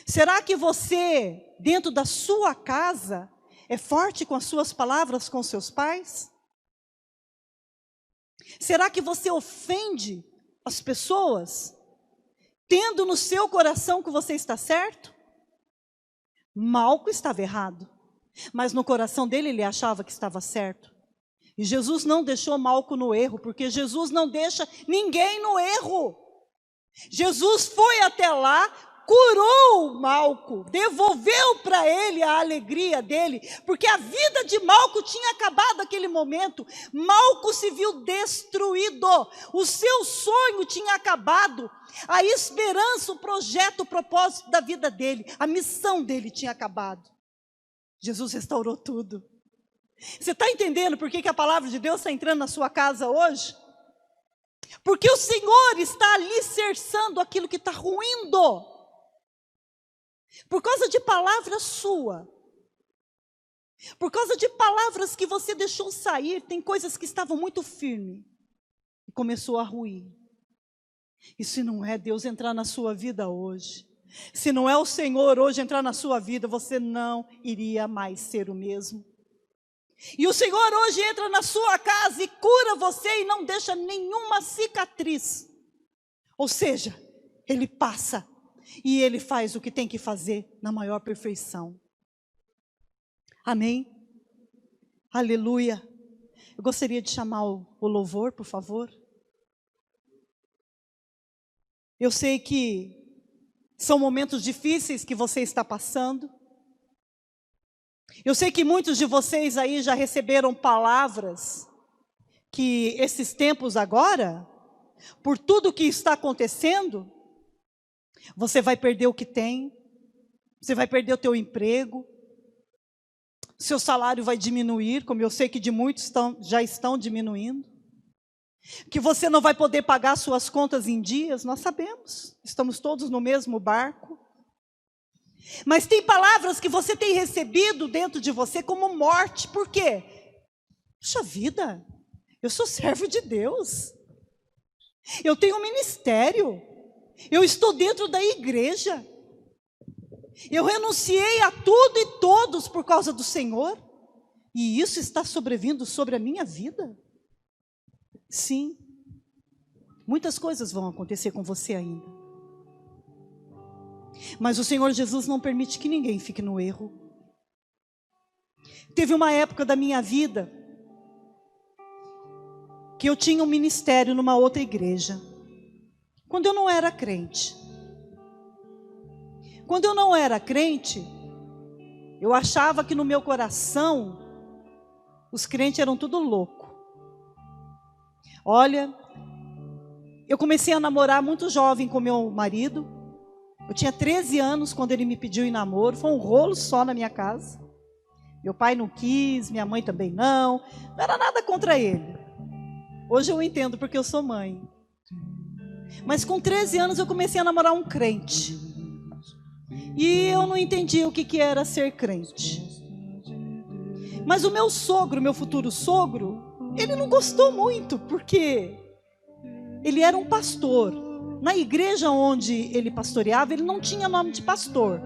Será que você, dentro da sua casa, é forte com as suas palavras com seus pais? Será que você ofende as pessoas, tendo no seu coração que você está certo? Malco estava errado, mas no coração dele ele achava que estava certo. E Jesus não deixou Malco no erro, porque Jesus não deixa ninguém no erro. Jesus foi até lá, curou Malco, devolveu para ele a alegria dele, porque a vida de Malco tinha acabado naquele momento. Malco se viu destruído, o seu sonho tinha acabado, a esperança, o projeto, o propósito da vida dele, a missão dele tinha acabado. Jesus restaurou tudo. Você está entendendo por que a palavra de Deus está entrando na sua casa hoje? Porque o Senhor está alicerçando aquilo que está ruindo, por causa de palavra sua, por causa de palavras que você deixou sair. Tem coisas que estavam muito firmes e começou a ruir. E se não é Deus entrar na sua vida hoje, se não é o Senhor hoje entrar na sua vida, você não iria mais ser o mesmo. E o Senhor hoje entra na sua casa e cura você e não deixa nenhuma cicatriz. Ou seja, Ele passa e Ele faz o que tem que fazer na maior perfeição. Amém? Aleluia. Eu gostaria de chamar o louvor, por favor. Eu sei que são momentos difíceis que você está passando. Eu sei que muitos de vocês aí já receberam palavras que esses tempos agora, por tudo que está acontecendo, você vai perder o que tem, você vai perder o teu emprego, seu salário vai diminuir, como eu sei que de muitos já estão diminuindo, que você não vai poder pagar suas contas em dias, nós sabemos, estamos todos no mesmo barco. Mas tem palavras que você tem recebido dentro de você como morte. Por quê? Puxa vida, eu sou servo de Deus, eu tenho um ministério, eu estou dentro da igreja, eu renunciei a tudo e todos por causa do Senhor, e isso está sobrevindo sobre a minha vida. Sim, muitas coisas vão acontecer com você ainda. Mas o Senhor Jesus não permite que ninguém fique no erro. Teve uma época da minha vida que eu tinha um ministério numa outra igreja, quando eu não era crente. Quando eu não era crente, eu achava que no meu coração os crentes eram tudo louco. Olha, eu comecei a namorar muito jovem com meu marido. Eu tinha 13 anos quando ele me pediu em namoro, foi um rolo só na minha casa. Meu pai não quis, minha mãe também não era nada contra ele. Hoje eu entendo porque eu sou mãe. Mas com 13 anos eu comecei a namorar um crente. E eu não entendia o que era ser crente. Mas o meu sogro, meu futuro sogro, ele não gostou muito, porque ele era um pastor. Na igreja onde ele pastoreava, ele não tinha nome de pastor,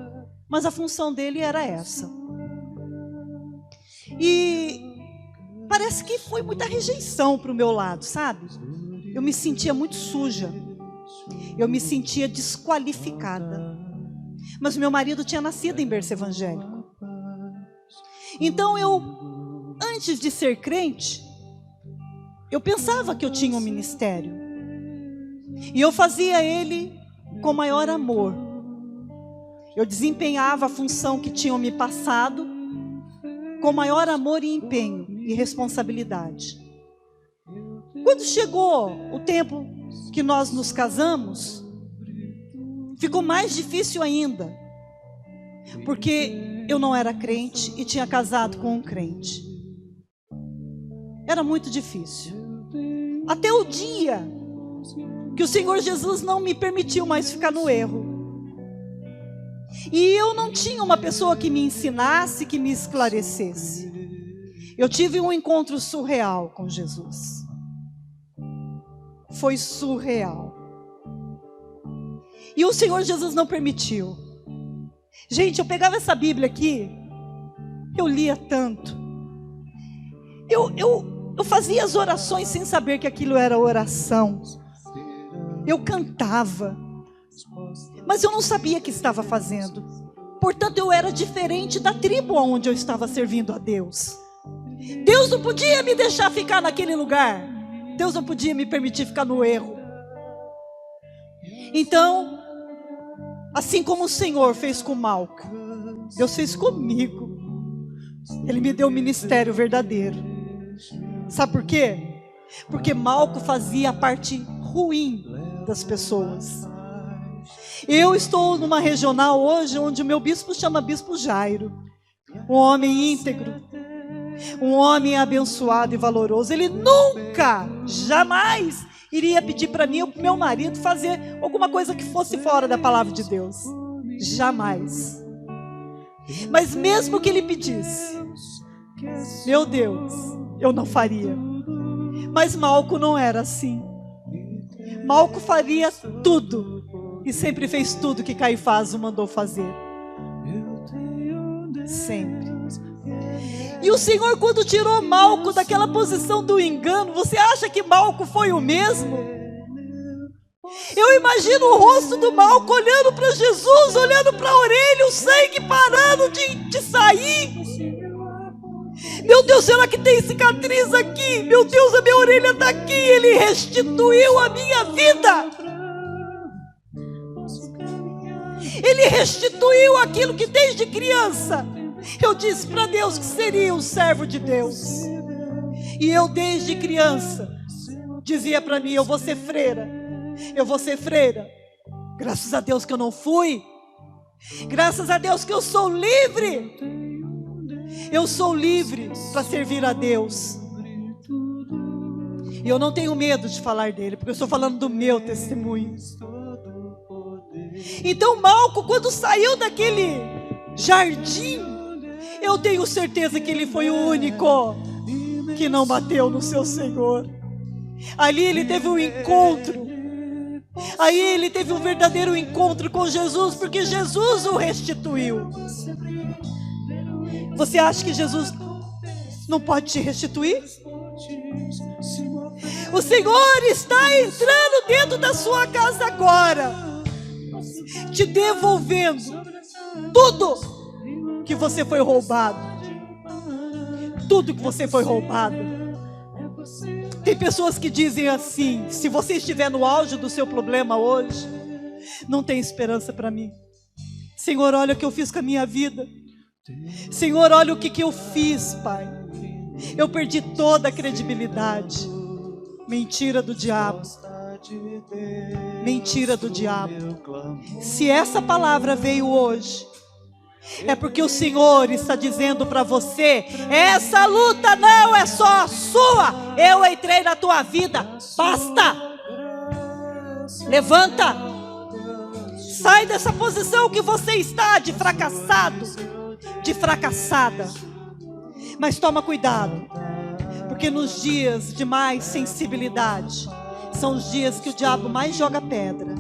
mas a função dele era essa. E parece que foi muita rejeição para o meu lado, sabe? Eu me sentia muito suja, eu me sentia desqualificada. Mas meu marido tinha nascido em berço evangélico. Então antes de ser crente, eu pensava que eu tinha um ministério. E eu fazia ele com maior amor. Eu desempenhava a função que tinham me passado com maior amor e empenho e responsabilidade. Quando chegou o tempo que nós nos casamos, ficou mais difícil ainda, porque eu não era crente e tinha casado com um crente. Era muito difícil. Até o dia que o Senhor Jesus não me permitiu mais ficar no erro. E eu não tinha uma pessoa que me ensinasse, que me esclarecesse. Eu tive um encontro surreal com Jesus. Foi surreal. E o Senhor Jesus não permitiu. Gente, eu pegava essa Bíblia aqui, eu lia tanto. Eu fazia as orações sem saber que aquilo era oração. Eu cantava, mas eu não sabia que estava fazendo. Portanto, eu era diferente da tribo onde eu estava servindo a Deus. Deus não podia me deixar ficar naquele lugar. Deus não podia me permitir ficar no erro. Então, assim como o Senhor fez com Malco, Deus fez comigo. Ele me deu um ministério verdadeiro. Sabe por quê? Porque Malco fazia a parte ruim das pessoas. Eu estou numa regional hoje onde o meu bispo chama Bispo Jairo. Um homem íntegro, um homem abençoado e valoroso. Ele nunca, jamais iria pedir para mim ou para o meu marido fazer alguma coisa que fosse fora da palavra de Deus. Jamais. Mas mesmo que ele pedisse, meu Deus, eu não faria. Mas Malco não era assim. Malco faria tudo e sempre fez tudo que Caifás o mandou fazer. Sempre. E o Senhor, quando tirou Malco daquela posição do engano, você acha que Malco foi o mesmo? Eu imagino o rosto do Malco olhando para Jesus, olhando para a orelha, o sangue parando de sair. Meu Deus, será que tem cicatriz aqui? Meu Deus, a minha orelha está aqui. Ele restituiu a minha vida. Ele restituiu aquilo que desde criança eu disse para Deus que seria um servo de Deus. E eu desde criança dizia para mim, eu vou ser freira. Eu vou ser freira. Graças a Deus que eu não fui. Graças a Deus que eu sou livre. Eu sou livre para servir a Deus. E eu não tenho medo de falar dele, porque eu estou falando do meu testemunho. Então Malco, quando saiu daquele jardim, eu tenho certeza que ele foi o único que não bateu no seu Senhor. Ali ele teve um encontro. Aí ele teve um verdadeiro encontro com Jesus, porque Jesus o restituiu. Você acha que Jesus não pode te restituir? O Senhor está entrando dentro da sua casa agora, te devolvendo tudo que você foi roubado. Tudo que você foi roubado. Tem pessoas que dizem assim: se você estiver no auge do seu problema hoje, não tem esperança para mim. Senhor, olha o que eu fiz com a minha vida. Senhor, olha o que eu fiz, Pai. Eu perdi toda a credibilidade. Mentira do diabo. Mentira do diabo. Se essa palavra veio hoje, é porque o Senhor está dizendo para você: essa luta não é só sua. Eu entrei na tua vida. Basta. Levanta. Sai Sai dessa posição que você está de fracassado, de fracassada. Mas toma cuidado, porque nos dias de mais sensibilidade, são os dias que o diabo mais joga pedra,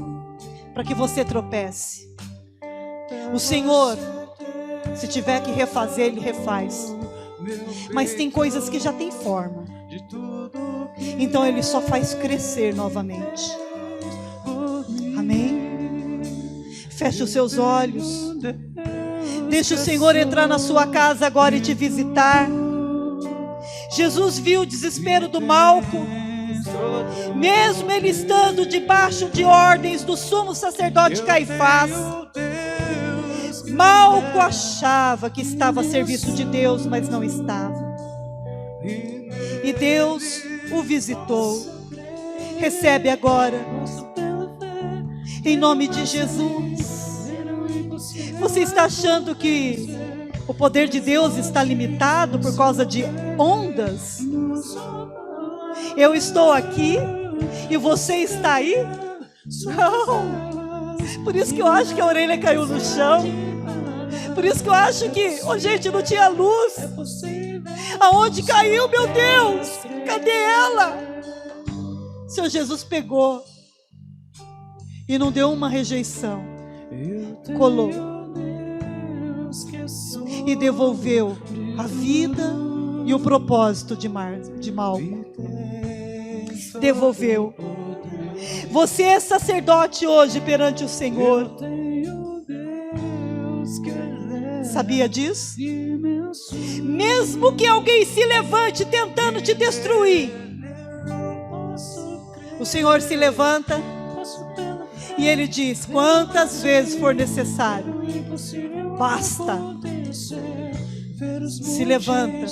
para que você tropece. O Senhor, se tiver que refazer, Ele refaz. Mas tem coisas que já têm forma. Então Ele só faz crescer novamente. Amém? Feche os seus olhos. Deixe o Senhor entrar na sua casa agora e te visitar. Jesus viu o desespero do Malco. Mesmo ele estando debaixo de ordens do sumo sacerdote Caifás, Malco achava que estava a serviço de Deus, mas não estava. E Deus o visitou. Recebe agora, em nome de Jesus. Você está achando que o poder de Deus está limitado por causa de ondas? Eu estou aqui e você está aí? Não. Por isso que eu acho que a orelha caiu no chão. Por isso que eu acho que, gente, não tinha luz. Aonde caiu, meu Deus? Cadê ela? Senhor Jesus pegou e não deu uma rejeição. Colou e devolveu a vida e o propósito de Malco. Devolveu. Você é sacerdote hoje perante o Senhor. Sabia disso? Mesmo que alguém se levante tentando te destruir, o Senhor se levanta e Ele diz: quantas vezes for necessário, basta. Se levanta.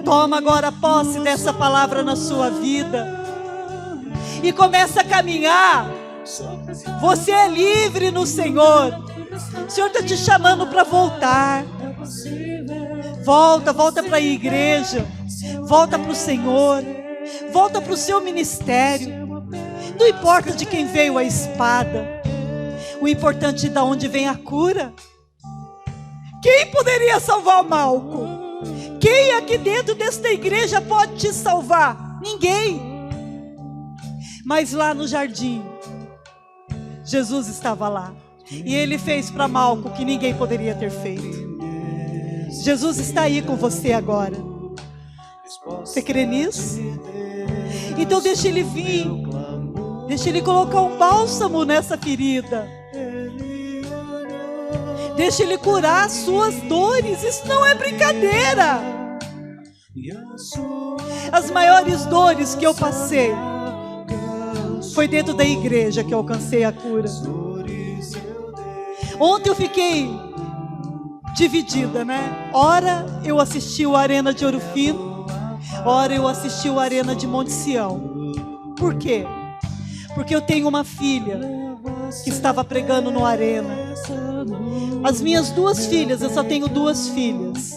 Toma agora posse dessa palavra na sua vida e começa a caminhar. Você é livre no Senhor. O Senhor está te chamando para voltar. Volta para a igreja. Volta para o Senhor. Volta para o seu ministério. Não importa de quem veio a espada. O importante é de onde vem a cura. Quem poderia salvar o Malco? Quem aqui dentro desta igreja pode te salvar? Ninguém. Mas lá no jardim, Jesus estava lá. E Ele fez para Malco que ninguém poderia ter feito. Jesus está aí com você agora. Você crê nisso? Então deixa Ele vir. Deixa Ele colocar um bálsamo nessa ferida. Deixa Ele curar as suas dores. Isso não é brincadeira. As maiores dores que eu passei foi dentro da igreja que eu alcancei a cura. Ontem eu fiquei dividida, né? Ora eu assisti o Arena de Ouro Fino, ora eu assisti o Arena de Monte Sião. Por quê? Porque eu tenho uma filha que estava pregando no Arena. As minhas duas filhas, eu só tenho duas filhas.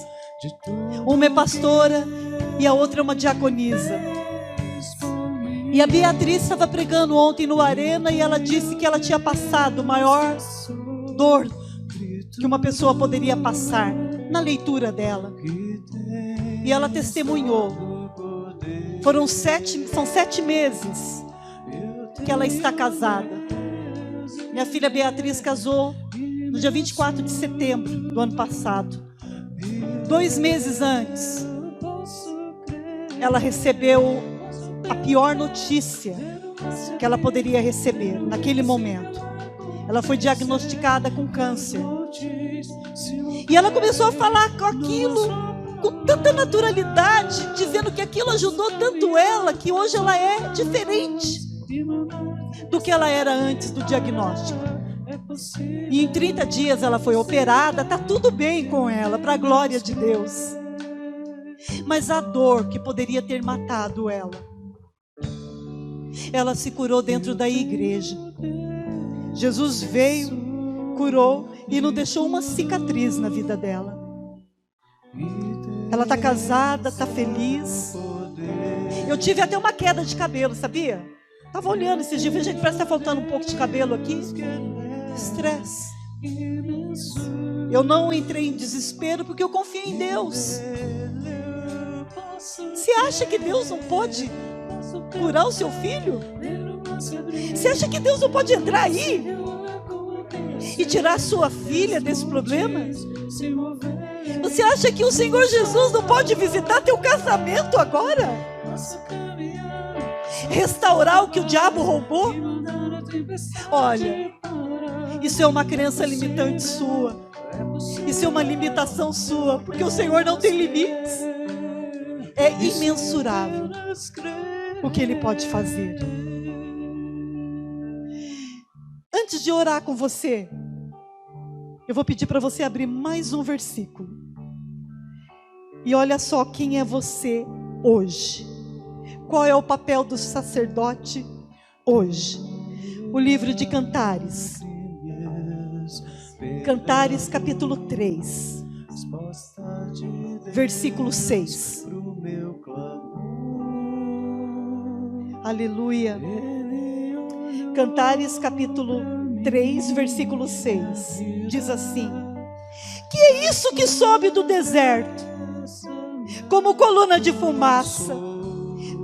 Uma é pastora e a outra é uma diaconisa. E a Beatriz estava pregando ontem no Arena e ela disse que ela tinha passado maior dor que uma pessoa poderia passar na leitura dela. E ela testemunhou. São 7 meses que ela está casada. Minha filha Beatriz casou no dia 24 de setembro do ano passado. 2 meses antes, ela recebeu a pior notícia que ela poderia receber naquele momento. Ela foi diagnosticada com câncer. E ela começou a falar com aquilo com tanta naturalidade, dizendo que aquilo ajudou tanto ela, que hoje ela é diferente do que ela era antes do diagnóstico. E em 30 dias ela foi operada, está tudo bem com ela, para a glória de Deus. Mas a dor que poderia ter matado ela se curou dentro da igreja. Jesus veio, curou e não deixou uma cicatriz na vida dela. Ela está casada, está feliz. Eu tive até uma queda de cabelo, sabia? Estava olhando esses dias, gente, parece que está faltando um pouco de cabelo aqui. estresse. Eu não entrei em desespero porque eu confio em Deus. Você acha que Deus não pode curar o seu filho? Você acha que Deus não pode entrar aí e tirar a sua filha desse problema? Você acha que o Senhor Jesus não pode visitar teu casamento agora? Restaurar o que o diabo roubou? Olha, isso é uma crença limitante sua. Isso é uma limitação sua, porque o Senhor não tem limites. É imensurável o que Ele pode fazer. Antes de orar com você, eu vou pedir para você abrir mais um versículo. E olha só quem é você hoje. Qual é o papel do sacerdote hoje? O livro de Cantares. Cantares capítulo 3, versículo 6. Aleluia. Cantares capítulo 3, versículo 6. Diz assim: que é isso que sobe do deserto, como coluna de fumaça,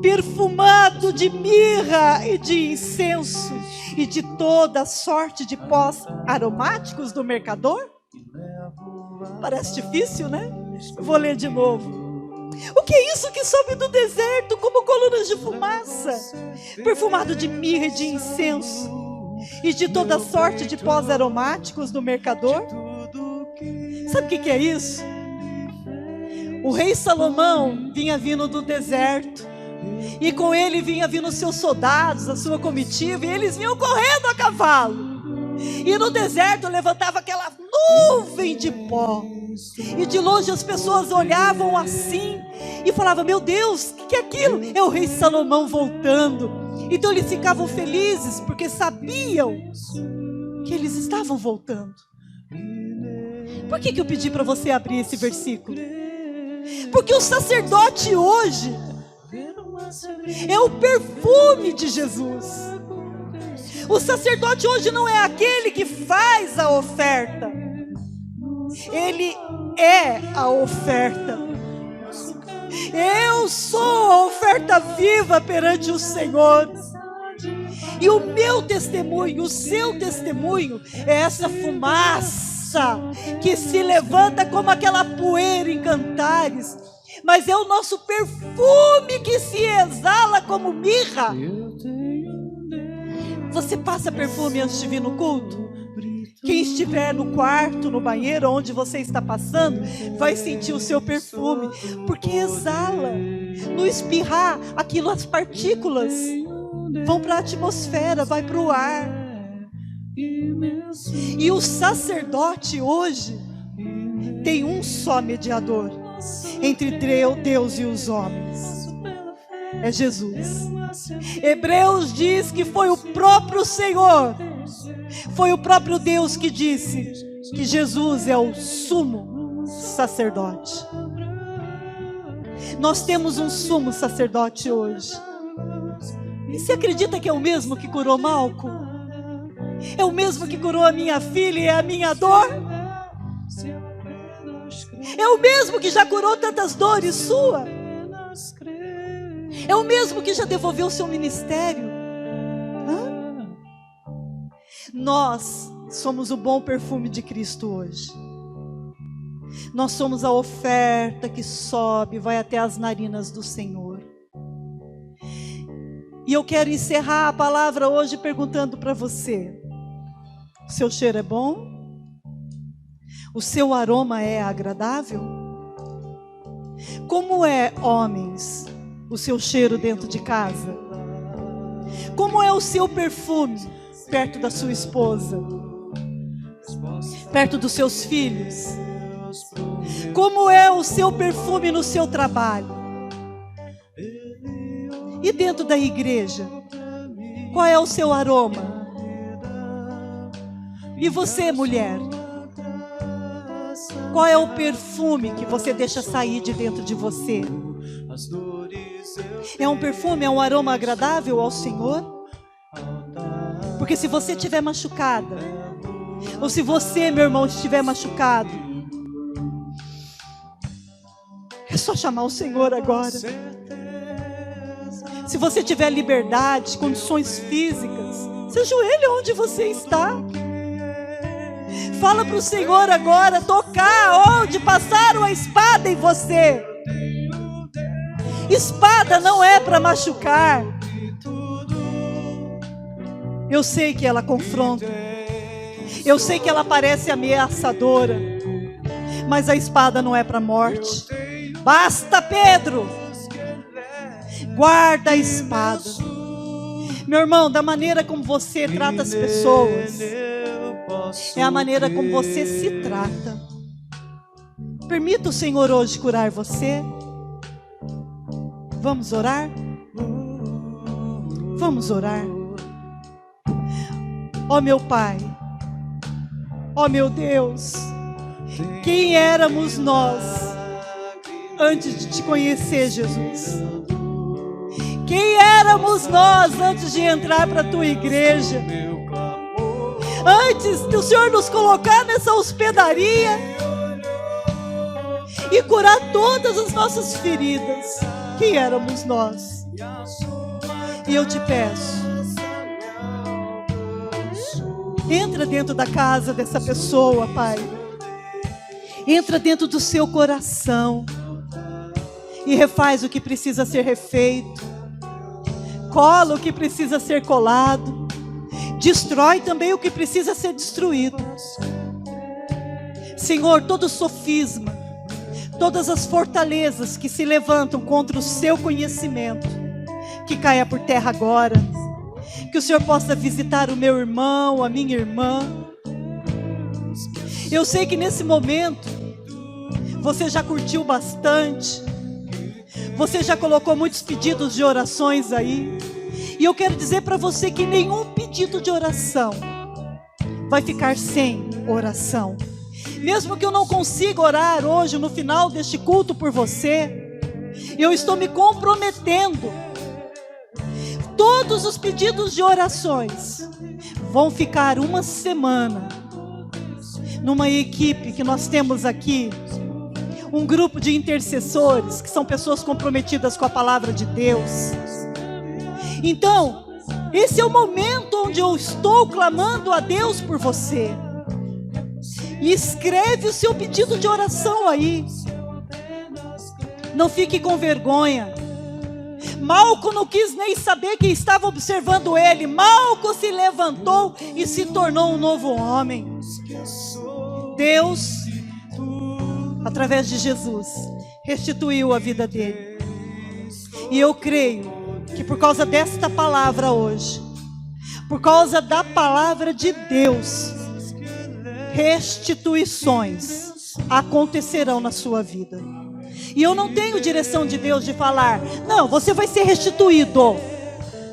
perfumado de mirra e de incenso, e de toda sorte de pós aromáticos do mercador? Parece difícil, né? Vou ler de novo. O que é isso que sobe do deserto como colunas de fumaça, perfumado de mirra e de incenso, e de toda sorte de pós aromáticos do mercador? Sabe o que é isso? O rei Salomão vinha vindo do deserto, e com ele vinha vindo os seus soldados, a sua comitiva, e eles vinham correndo a cavalo. E no deserto levantava aquela nuvem de pó. E de longe as pessoas olhavam assim e falavam: meu Deus, o que é aquilo? É o rei Salomão voltando. Então eles ficavam felizes porque sabiam que eles estavam voltando. Por que eu pedi para você abrir esse versículo? Porque o sacerdote hoje é o perfume de Jesus. O sacerdote hoje não é aquele que faz a oferta. Ele é a oferta. Eu sou a oferta viva perante o Senhor. E o meu testemunho, o seu testemunho, é essa fumaça que se levanta como aquela poeira em Cantares. Mas é o nosso perfume que se exala como mirra. Você passa perfume antes de vir no culto? Quem estiver no quarto, no banheiro, onde você está passando, vai sentir o seu perfume, porque exala. No espirrar, aquilo, as partículas vão para a atmosfera, vai para o ar. E o sacerdote hoje tem um só mediador entre Deus e os homens. É Jesus. Hebreus diz que foi o próprio Senhor, foi o próprio Deus que disse que Jesus é o sumo sacerdote. Nós temos um sumo sacerdote hoje. E você acredita que é o mesmo que curou Malco? É o mesmo que curou a minha filha e a minha dor? É o mesmo que já curou tantas dores sua? É o mesmo que já devolveu o seu ministério? Hã? Nós somos o bom perfume de Cristo hoje. Nós somos a oferta que sobe, vai até as narinas do Senhor. E eu quero encerrar a palavra hoje perguntando para você: o seu cheiro é bom? O seu aroma é agradável? Como é, homens, o seu cheiro dentro de casa? Como é o seu perfume perto da sua esposa? Perto dos seus filhos? Como é o seu perfume no seu trabalho? E dentro da igreja? Qual é o seu aroma? E você, mulher? Qual é o perfume que você deixa sair de dentro de você? É um perfume, é um aroma agradável ao Senhor? Porque se você estiver machucada, Ou se você, meu irmão, estiver machucado, é só chamar o Senhor agora. Se você tiver liberdade, condições físicas, se ajoelhe onde você está. Fala para o Senhor agora tocar onde passaram a espada em você. Espada não é para machucar. Eu sei que ela confronta. Eu sei que ela parece ameaçadora. Mas a espada não é para morte. Basta, Pedro. Guarda a espada. Meu irmão, da maneira como você trata as pessoas, é a maneira como você se trata. Permita o Senhor hoje curar você. Vamos orar? Vamos orar. Ó meu Pai, ó meu Deus, quem éramos nós antes de te conhecer, Jesus? Quem éramos nós antes de entrar para a tua igreja? Antes do Senhor nos colocar nessa hospedaria e curar todas as nossas feridas, quem éramos nós? E eu te peço, entra dentro da casa dessa pessoa, Pai. Entra dentro do seu coração e refaz o que precisa ser refeito. Cola o que precisa ser colado. Destrói também o que precisa ser destruído. Senhor, todo sofisma, todas as fortalezas que se levantam contra o seu conhecimento, que caia por terra agora. Que o Senhor possa visitar o meu irmão, a minha irmã. Eu sei que nesse momento você já curtiu bastante. Você já colocou muitos pedidos de orações aí. E eu quero dizer para você que nenhum pedido de oração vai ficar sem oração. Mesmo que eu não consiga orar hoje no final deste culto por você, eu estou me comprometendo. Todos os pedidos de orações vão ficar uma semana numa equipe que nós temos aqui, um grupo de intercessores que são pessoas comprometidas com a palavra de Deus. Então, esse é o momento onde eu estou clamando a Deus por você. E escreve o seu pedido de oração aí. Não fique com vergonha. Malco não quis nem saber quem estava observando ele. Malco se levantou e se tornou um novo homem. Deus, através de Jesus, restituiu a vida dele. E eu creio que por causa desta palavra hoje, por causa da palavra de Deus, restituições acontecerão na sua vida. E eu não tenho direção de Deus de falar, não, você vai ser restituído.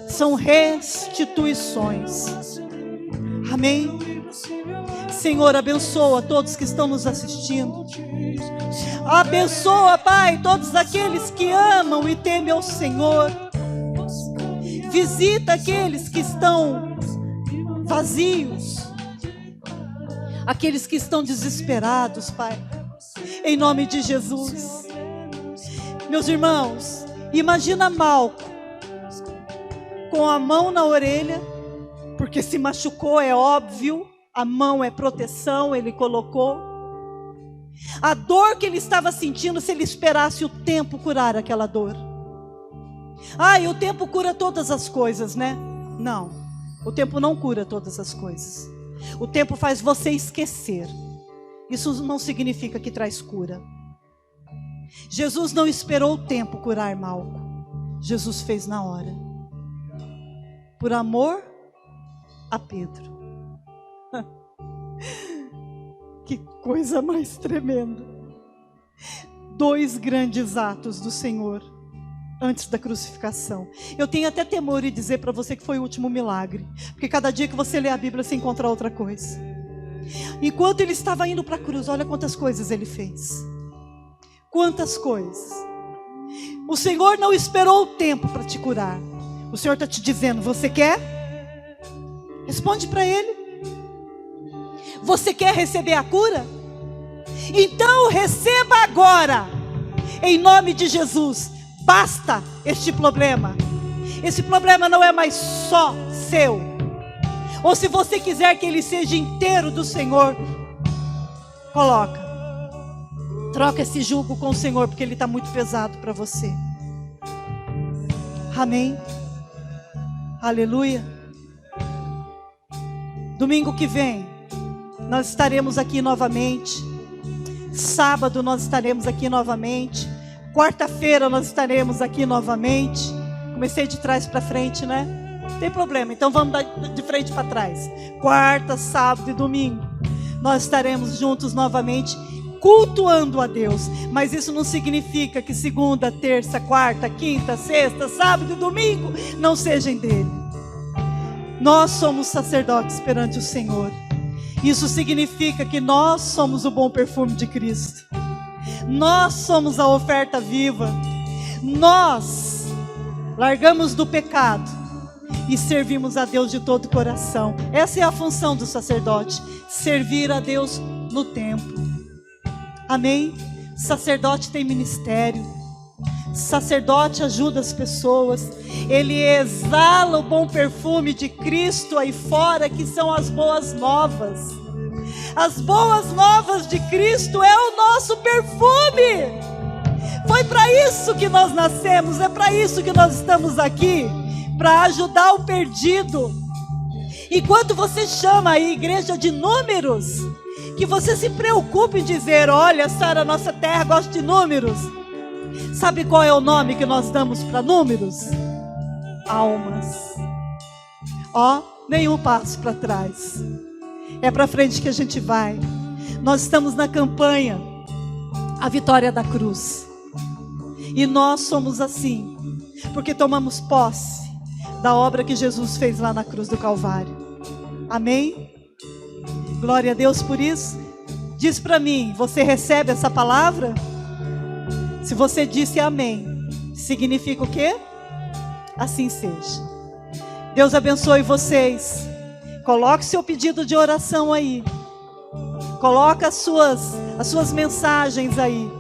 São restituições. Amém? Senhor, abençoa todos que estão nos assistindo. Abençoa, Pai, todos aqueles que amam e temem ao Senhor. Visita aqueles que estão vazios, aqueles que estão desesperados, Pai, em nome de Jesus. Meus irmãos, imagina Malco com a mão na orelha, porque se machucou, é óbvio, a mão é proteção, ele colocou. A dor que ele estava sentindo, se ele esperasse o tempo curar aquela dor. E o tempo cura todas as coisas, né? Não, o tempo não cura todas as coisas. O tempo faz você esquecer. Isso não significa que traz cura. Jesus não esperou o tempo curar Malco. Jesus fez na hora. Por amor a Pedro. Que coisa mais tremenda. 2 grandes atos do Senhor antes da crucificação. Eu tenho até temor de dizer para você que foi o último milagre, porque cada dia que você lê a Bíblia você encontra outra coisa. Enquanto ele estava indo para a cruz, olha quantas coisas ele fez. Quantas coisas. O Senhor não esperou o tempo para te curar. O Senhor está te dizendo, você quer? Responde para Ele. Você quer receber a cura? Então receba agora, em nome de Jesus. Basta este problema. Esse problema não é mais só seu. Ou se você quiser que ele seja inteiro do Senhor, troca esse jugo com o Senhor, porque ele está muito pesado para você. Amém? Aleluia. Domingo que vem nós estaremos aqui novamente. Sábado nós estaremos aqui novamente. Quarta-feira nós estaremos aqui novamente. Comecei de trás para frente, né? Não tem problema, então vamos de frente para trás. Quarta, sábado e domingo nós estaremos juntos novamente, cultuando a Deus. Mas isso não significa que segunda, terça, quarta, quinta, sexta, sábado e domingo não sejam dele. Nós somos sacerdotes perante o Senhor. Isso significa que nós somos o bom perfume de Cristo. Nós somos a oferta viva. Nós largamos do pecado e servimos a Deus de todo o coração. Essa é a função do sacerdote, servir a Deus no templo. Amém? Sacerdote tem ministério. Sacerdote ajuda as pessoas. Ele exala o bom perfume de Cristo aí fora, que são as boas novas. As boas novas de Cristo é o nosso perfume. Foi para isso que nós nascemos, é para isso que nós estamos aqui, para ajudar o perdido. Enquanto você chama a igreja de números, que você se preocupe em dizer: olha, Sara, nossa terra gosta de números. Sabe qual é o nome que nós damos para números? Almas. Nenhum passo para trás. É para frente que a gente vai. Nós estamos na campanha A Vitória da Cruz. E nós somos assim, porque tomamos posse da obra que Jesus fez lá na cruz do Calvário. Amém? Glória a Deus por isso. Diz para mim, você recebe essa palavra? Se você disse amém, significa o quê? Assim seja. Deus abençoe vocês. Coloque seu pedido de oração aí. Coloque as suas mensagens aí.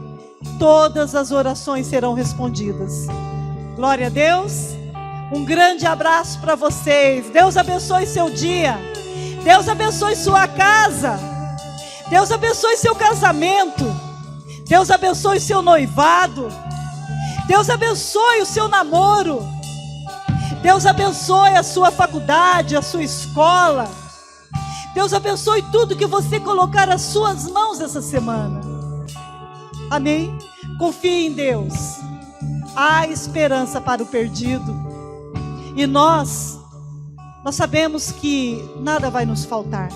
Todas as orações serão respondidas. Glória a Deus. Um grande abraço para vocês. Deus abençoe seu dia. Deus abençoe sua casa. Deus abençoe seu casamento. Deus abençoe seu noivado. Deus abençoe o seu namoro. Deus abençoe a sua faculdade, a sua escola. Deus abençoe tudo que você colocar as suas mãos essa semana. Amém? Confie em Deus. Há esperança para o perdido. E nós sabemos que nada vai nos faltar.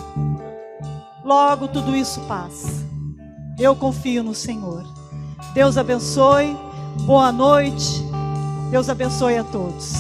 Logo tudo isso passa. Eu confio no Senhor. Deus abençoe. Boa noite. Deus abençoe a todos.